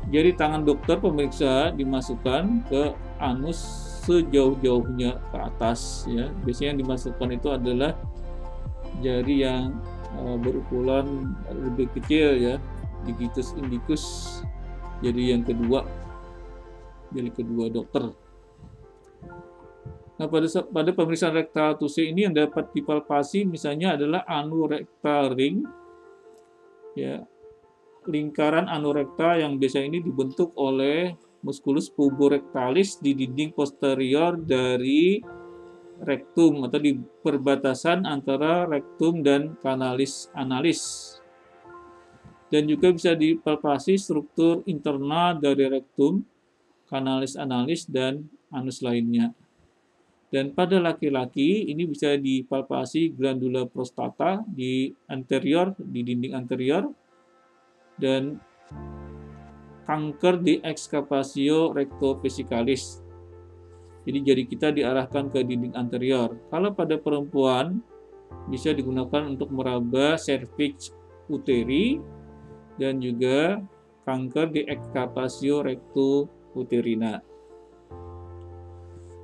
Jadi tangan dokter pemeriksa dimasukkan ke anus sejauh-jauhnya ke atas, ya. Biasanya yang dimasukkan itu adalah jari yang berukuran lebih kecil, ya, digitus indicus, jari yang kedua, jari kedua dokter. Nah, pada pemeriksaan rektal touche ini yang dapat dipalpasi misalnya adalah anorektal ring, ya, lingkaran anorektal yang biasa ini dibentuk oleh musculus puborectalis di dinding posterior dari rektum atau di perbatasan antara rektum dan kanalis analis. Dan juga bisa dipalpasi struktur internal dari rektum, kanalis analis, dan anus lainnya. Dan pada laki-laki ini bisa dipalpasi glandula prostata di anterior, di dinding anterior, dan kanker di excavation rectovesicalis. Jadi jari kita diarahkan ke dinding anterior. Kalau pada perempuan bisa digunakan untuk meraba cervix uteri dan juga kanker di excavation recto-uterina.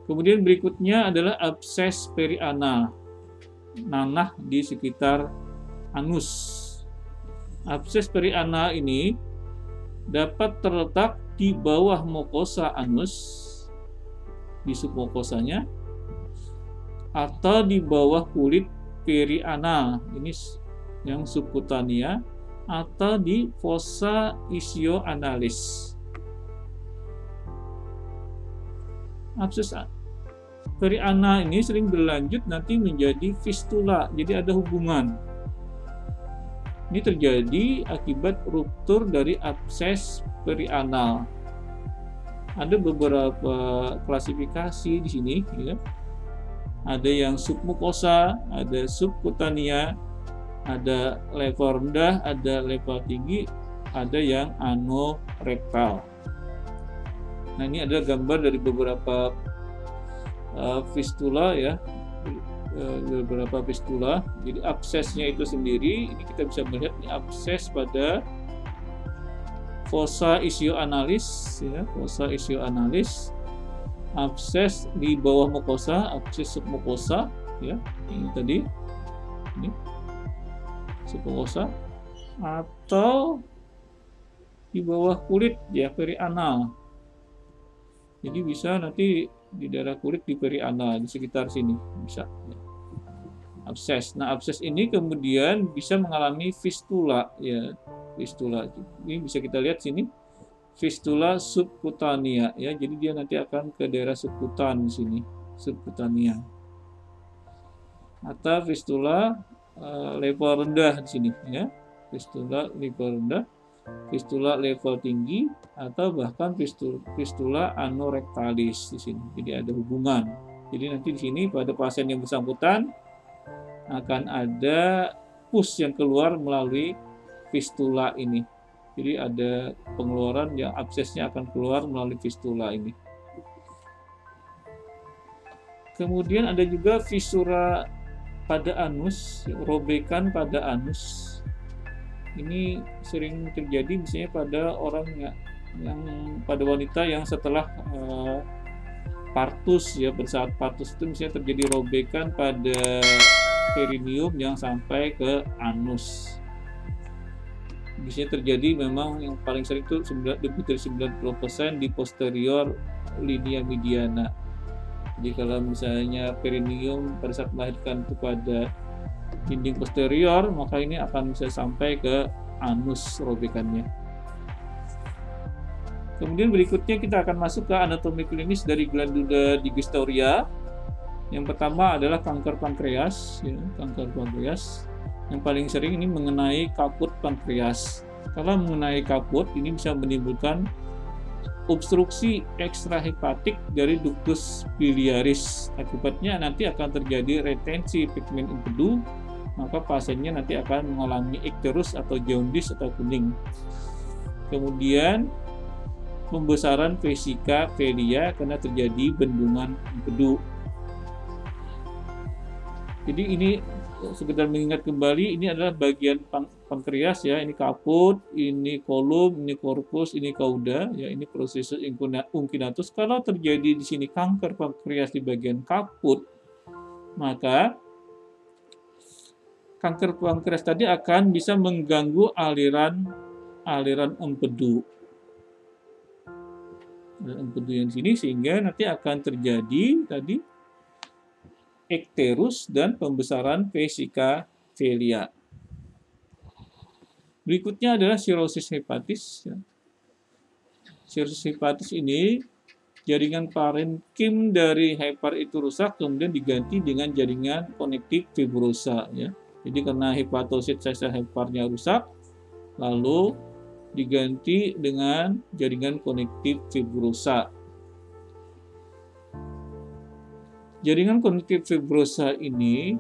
Kemudian berikutnya adalah abses perianal, nanah di sekitar anus. Abses perianal ini dapat terletak di bawah mukosa anus, di submukosanya, atau di bawah kulit perianal, ini yang subkutania, atau di fossa ischioanalis. Abses perianal ini sering berlanjut nanti menjadi fistula, jadi ada hubungan. Ini terjadi akibat ruptur dari abses perianal. Ada beberapa klasifikasi di sini, ya. Ada yang submukosa, ada subkutania, ada level rendah, ada level tinggi, ada yang anorektal. Nah, ini ada gambar dari beberapa fistula, ya, beberapa fistula. Jadi absesnya itu sendiri, ini kita bisa melihat ini abses pada fossa ischioanalis, ya, fossa ischioanalis, abses di bawah mukosa, abses submukosa, ya, ini tadi, ini submukosa, atau di bawah kulit, ya, perianal. Jadi bisa nanti di daerah kulit di perianal, di sekitar sini bisa, ya. Abses. Nah, abses ini kemudian bisa mengalami fistula, ya, fistula. Ini bisa kita lihat sini, fistula subkutania, ya. Jadi dia nanti akan ke daerah subkutan di sini, subkutania. Atau fistula level rendah di sini, ya. Fistula level rendah, fistula level tinggi, atau bahkan fistula anorektalis di sini. Jadi ada hubungan. Jadi nanti di sini pada pasien yang bersangkutan akan ada pus yang keluar melalui fistula ini. Jadi ada pengeluaran yang absesnya akan keluar melalui fistula ini. Kemudian ada juga fisura pada anus, robekan pada anus. Ini sering terjadi misalnya pada orang yang pada wanita yang setelah partus, ya, bersaat partus itu misalnya terjadi robekan pada perineum yang sampai ke anus. Biasanya terjadi memang yang paling sering itu lebih dari 90% di posterior linea mediana. Jadi kalau misalnya perineum pada saat melahirkan itu pada dinding posterior, maka ini akan bisa sampai ke anus robekannya. Kemudian berikutnya kita akan masuk ke anatomi klinis dari glandula digestoria. Yang pertama adalah kanker pankreas, ya, kanker pankreas. Yang paling sering ini mengenai kaput pankreas. Kalau mengenai kaput, ini bisa menimbulkan obstruksi ekstrahepatik dari ductus biliaris. Akibatnya nanti akan terjadi retensi pigmen empedu, maka pasiennya nanti akan mengalami ikterus atau jaundice atau kuning. Kemudian pembesaran vesika velia karena terjadi bendungan empedu. Jadi ini sekedar mengingat kembali, ini adalah bagian pankreas, ya, ini kaput, ini kolum, ini korpus, ini kauda, ya, ini processus unguinatus. Kalau terjadi di sini kanker pankreas di bagian kaput, maka kanker pankreas tadi akan bisa mengganggu aliran empedu. Empedu yang sini, sehingga nanti akan terjadi tadi ikterus dan pembesaran vesika velia. Berikutnya adalah sirosis hepatis. Cirrhosis hepatis ini jaringan parenkim dari hepar itu rusak, kemudian diganti dengan jaringan konektif fibrosa ya. Jadi karena hepatosit sel heparnya rusak, lalu diganti dengan jaringan konektif fibrosa. Jaringan konektif fibrosa ini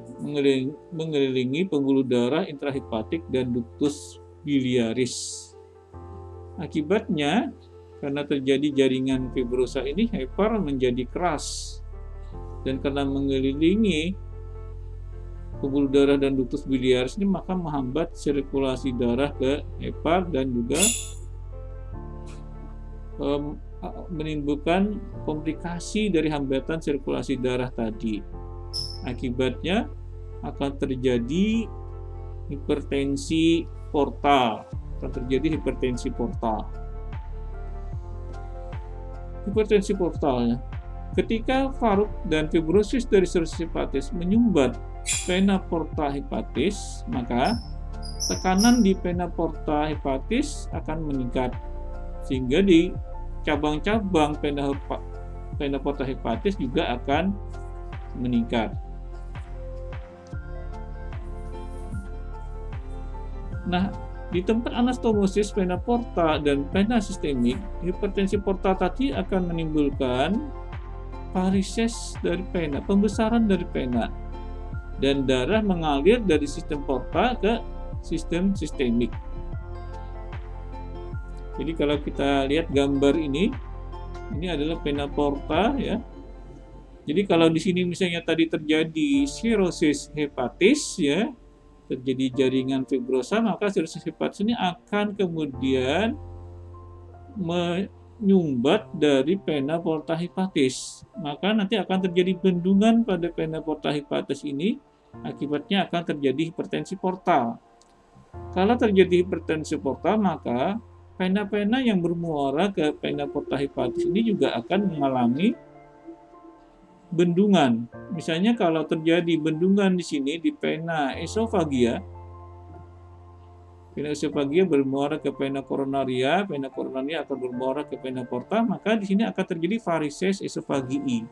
mengelilingi pembuluh darah intrahepatik dan ductus biliaris. Akibatnya, karena terjadi jaringan fibrosa ini, hepar menjadi keras. Dan karena mengelilingi pembuluh darah dan ductus biliaris ini, maka menghambat sirkulasi darah ke hepar dan juga menimbulkan komplikasi dari hambatan sirkulasi darah tadi. Akibatnya akan terjadi hipertensi portal. Hipertensi portalnya. Ketika faruk dan fibrosis dari cirrhosis hepatis menyumbat vena porta hepatis, maka tekanan di vena porta hepatis akan meningkat, sehingga di cabang-cabang vena porta hepatis juga akan meningkat. Nah, di tempat anastomosis vena porta dan vena sistemik, hipertensi porta tadi akan menimbulkan varises dari vena, pembesaran dari vena, dan darah mengalir dari sistem porta ke sistem sistemik. Jadi kalau kita lihat gambar ini adalah vena porta ya. Jadi kalau di sini misalnya tadi terjadi cirrhosis hepatis ya, terjadi jaringan fibrosa, maka cirrhosis hepatis ini akan kemudian menyumbat dari vena porta hepatis. Maka nanti akan terjadi bendungan pada vena porta hepatis ini, akibatnya akan terjadi hipertensi portal. Kalau terjadi hipertensi portal, maka vena-vena yang bermuara ke vena porta hepatis ini juga akan mengalami bendungan. Misalnya kalau terjadi bendungan di sini di vena esofagia bermuara ke vena koronaria akan bermuara ke vena porta, maka di sini akan terjadi varises esofagii.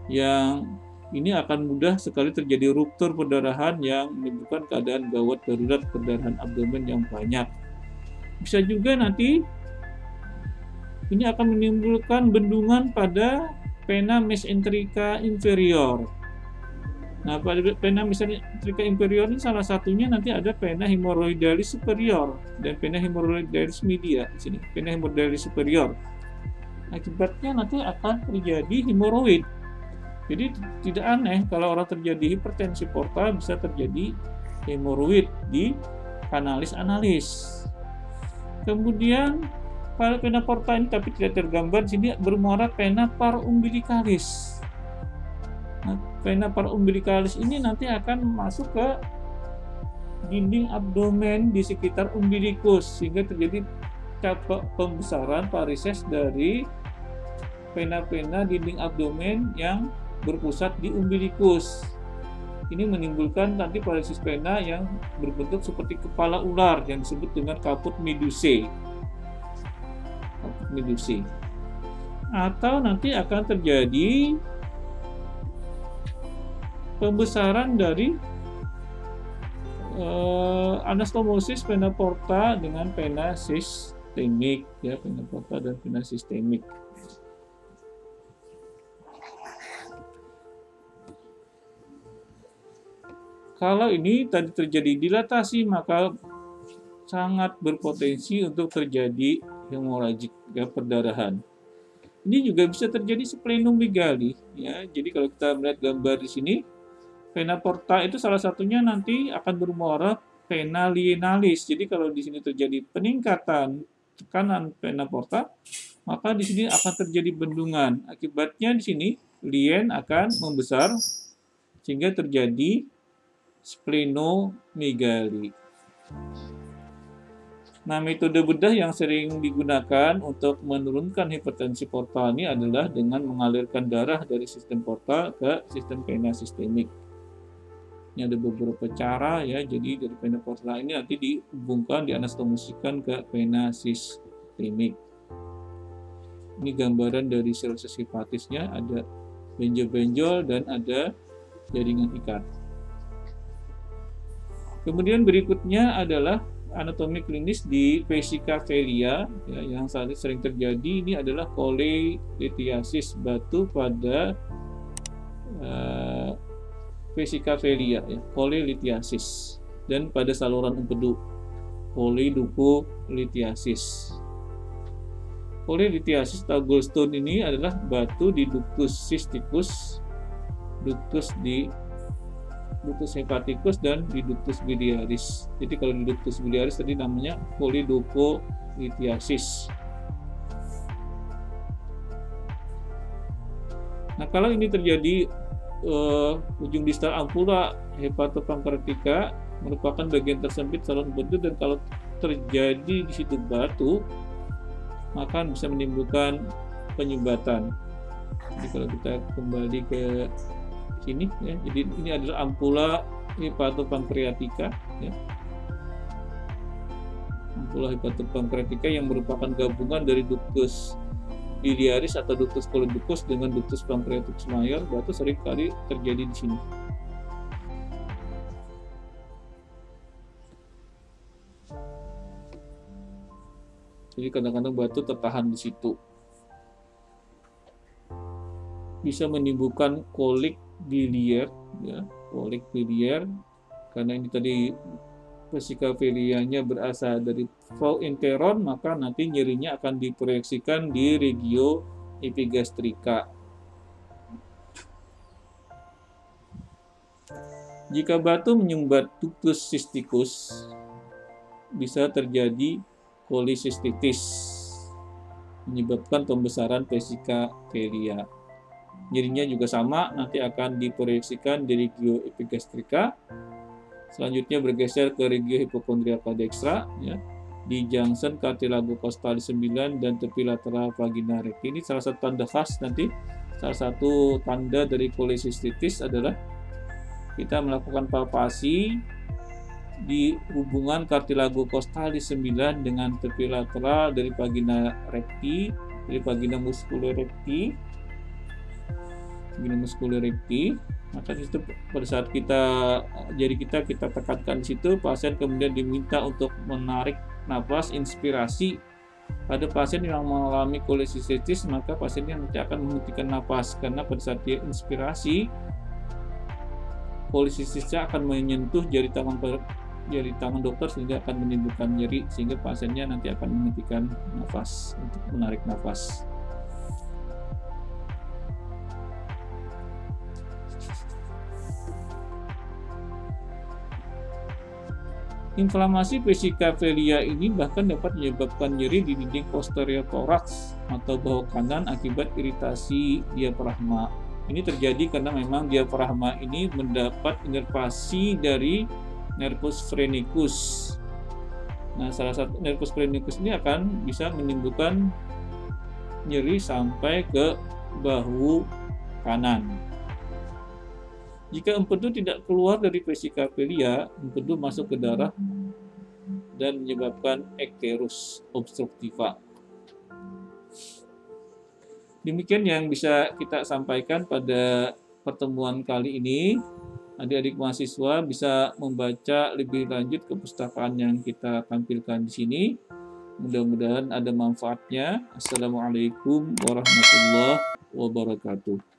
Yang ini akan mudah sekali terjadi ruptur perdarahan yang menimbulkan keadaan gawat darurat perdarahan abdomen yang banyak. Bisa juga nanti ini akan menimbulkan bendungan pada vena mesenterica inferior. Nah, pada vena mesenterica inferior ini salah satunya nanti ada vena hemorrhoidalis superior dan vena hemorrhoidalis media. Di sini vena hemorrhoidalis superior. Akibatnya nanti akan terjadi hemoroid. Jadi tidak aneh kalau orang terjadi hipertensi portal bisa terjadi hemoroid di kanalis analis. Kemudian pada vena porta ini tapi tidak tergambar di sini bermuara vena parumbilicalis. Nah, vena parumbilicalis ini nanti akan masuk ke dinding abdomen di sekitar umbilikus sehingga terjadi pembesaran varises dari vena-vena dinding abdomen yang berpusat di umbilikus. Ini menimbulkan nanti varises vena yang berbentuk seperti kepala ular yang disebut dengan caput medusae. Atau nanti akan terjadi pembesaran dari anastomosis vena porta dengan vena sistemik ya, vena porta dan vena sistemik. Kalau ini tadi terjadi dilatasi, maka sangat berpotensi untuk terjadi hemoragik ya, perdarahan. Ini juga bisa terjadi splenomegali ya. Jadi kalau kita melihat gambar di sini, vena porta itu salah satunya nanti akan bermuara vena lienalis. Jadi kalau di sini terjadi peningkatan tekanan vena porta, maka di sini akan terjadi bendungan. Akibatnya di sini lien akan membesar sehingga terjadi splenomegali. Nah, metode bedah yang sering digunakan untuk menurunkan hipertensi portal ini adalah dengan mengalirkan darah dari sistem portal ke sistem vena sistemik. Ini ada beberapa cara ya, jadi dari vena porta ini nanti dihubungkan, dianastomosikan ke vena sistemik. Ini gambaran dari sel hepatisnya, ada benjol-benjol dan ada jaringan ikat. Kemudian berikutnya adalah anatomi klinis di vesicaphelia ya, yang saat ini sering terjadi. Ini adalah cholelithiasis, batu pada vesicaphelia ya, cholelithiasis, dan pada saluran empedu cholelithiasis. Cholelithiasis atau gallstone ini adalah batu di ductus cysticus, ductus hepaticus, dan di ductus biliaris. Jadi kalau di ductus biliaris tadi namanya cholelithiasis. Nah, kalau ini terjadi ujung distal ampula hepatopankreatika merupakan bagian tersempit saluran empedu, dan kalau terjadi di situ batu, maka bisa menimbulkan penyumbatan. Jadi kalau kita kembali ke sini ya, jadi ini adalah ampula hepatopankreatika ya. Ampula hepatopankreatika yang merupakan gabungan dari ductus biliaris atau ductus choledochus dengan ductus pancreaticus mayor. Batu seringkali terjadi di sini. Jadi kadang-kadang batu tertahan di situ. Bisa menimbulkan kolik biliar, ya, kolik biliar, karena ini tadi vesicaphelia-nya berasal dari flow enteron, maka nanti nyerinya akan diproyeksikan di regio epigastrika. Jika batu menyumbat ductus cysticus, bisa terjadi cholecystitis, menyebabkan pembesaran vesicaphelia. Nyerinya juga sama, nanti akan diproyeksikan di regio epigastrika. Selanjutnya bergeser ke regio hipokondriaka dextra, ya, di junction cartilago costalis 9 dan tepi lateral vagina recti. Ini salah satu tanda khas nanti. Salah satu tanda dari cholecystitis adalah kita melakukan palpasi di hubungan cartilago costalis 9 dengan tepi lateral dari vagina recti, dari vagina muscular recti, maka itu pada saat jari kita tekankan di situ, pasien kemudian diminta untuk menarik nafas inspirasi. Pada pasien yang mengalami cholecystitis, maka pasiennya nanti akan menghentikan nafas karena pada saat dia inspirasi, cholecystisnya akan menyentuh jari tangan dokter sehingga akan menimbulkan nyeri, sehingga pasiennya nanti akan menghentikan nafas untuk menarik nafas. Inflamasi vesicaphelia ini bahkan dapat menyebabkan nyeri di dinding posterior toraks atau bahu kanan akibat iritasi diafragma. Ini terjadi karena memang diafragma ini mendapat inervasi dari nervus phrenicus. Nah, salah satu nervus phrenicus ini akan bisa menimbulkan nyeri sampai ke bahu kanan. Jika empedu tidak keluar dari vesicaphelia, empedu masuk ke darah dan menyebabkan icterus obstructiva. Demikian yang bisa kita sampaikan pada pertemuan kali ini. Adik-adik mahasiswa bisa membaca lebih lanjut kepustakaan yang kita tampilkan di sini. Mudah-mudahan ada manfaatnya. Assalamualaikum warahmatullahi wabarakatuh.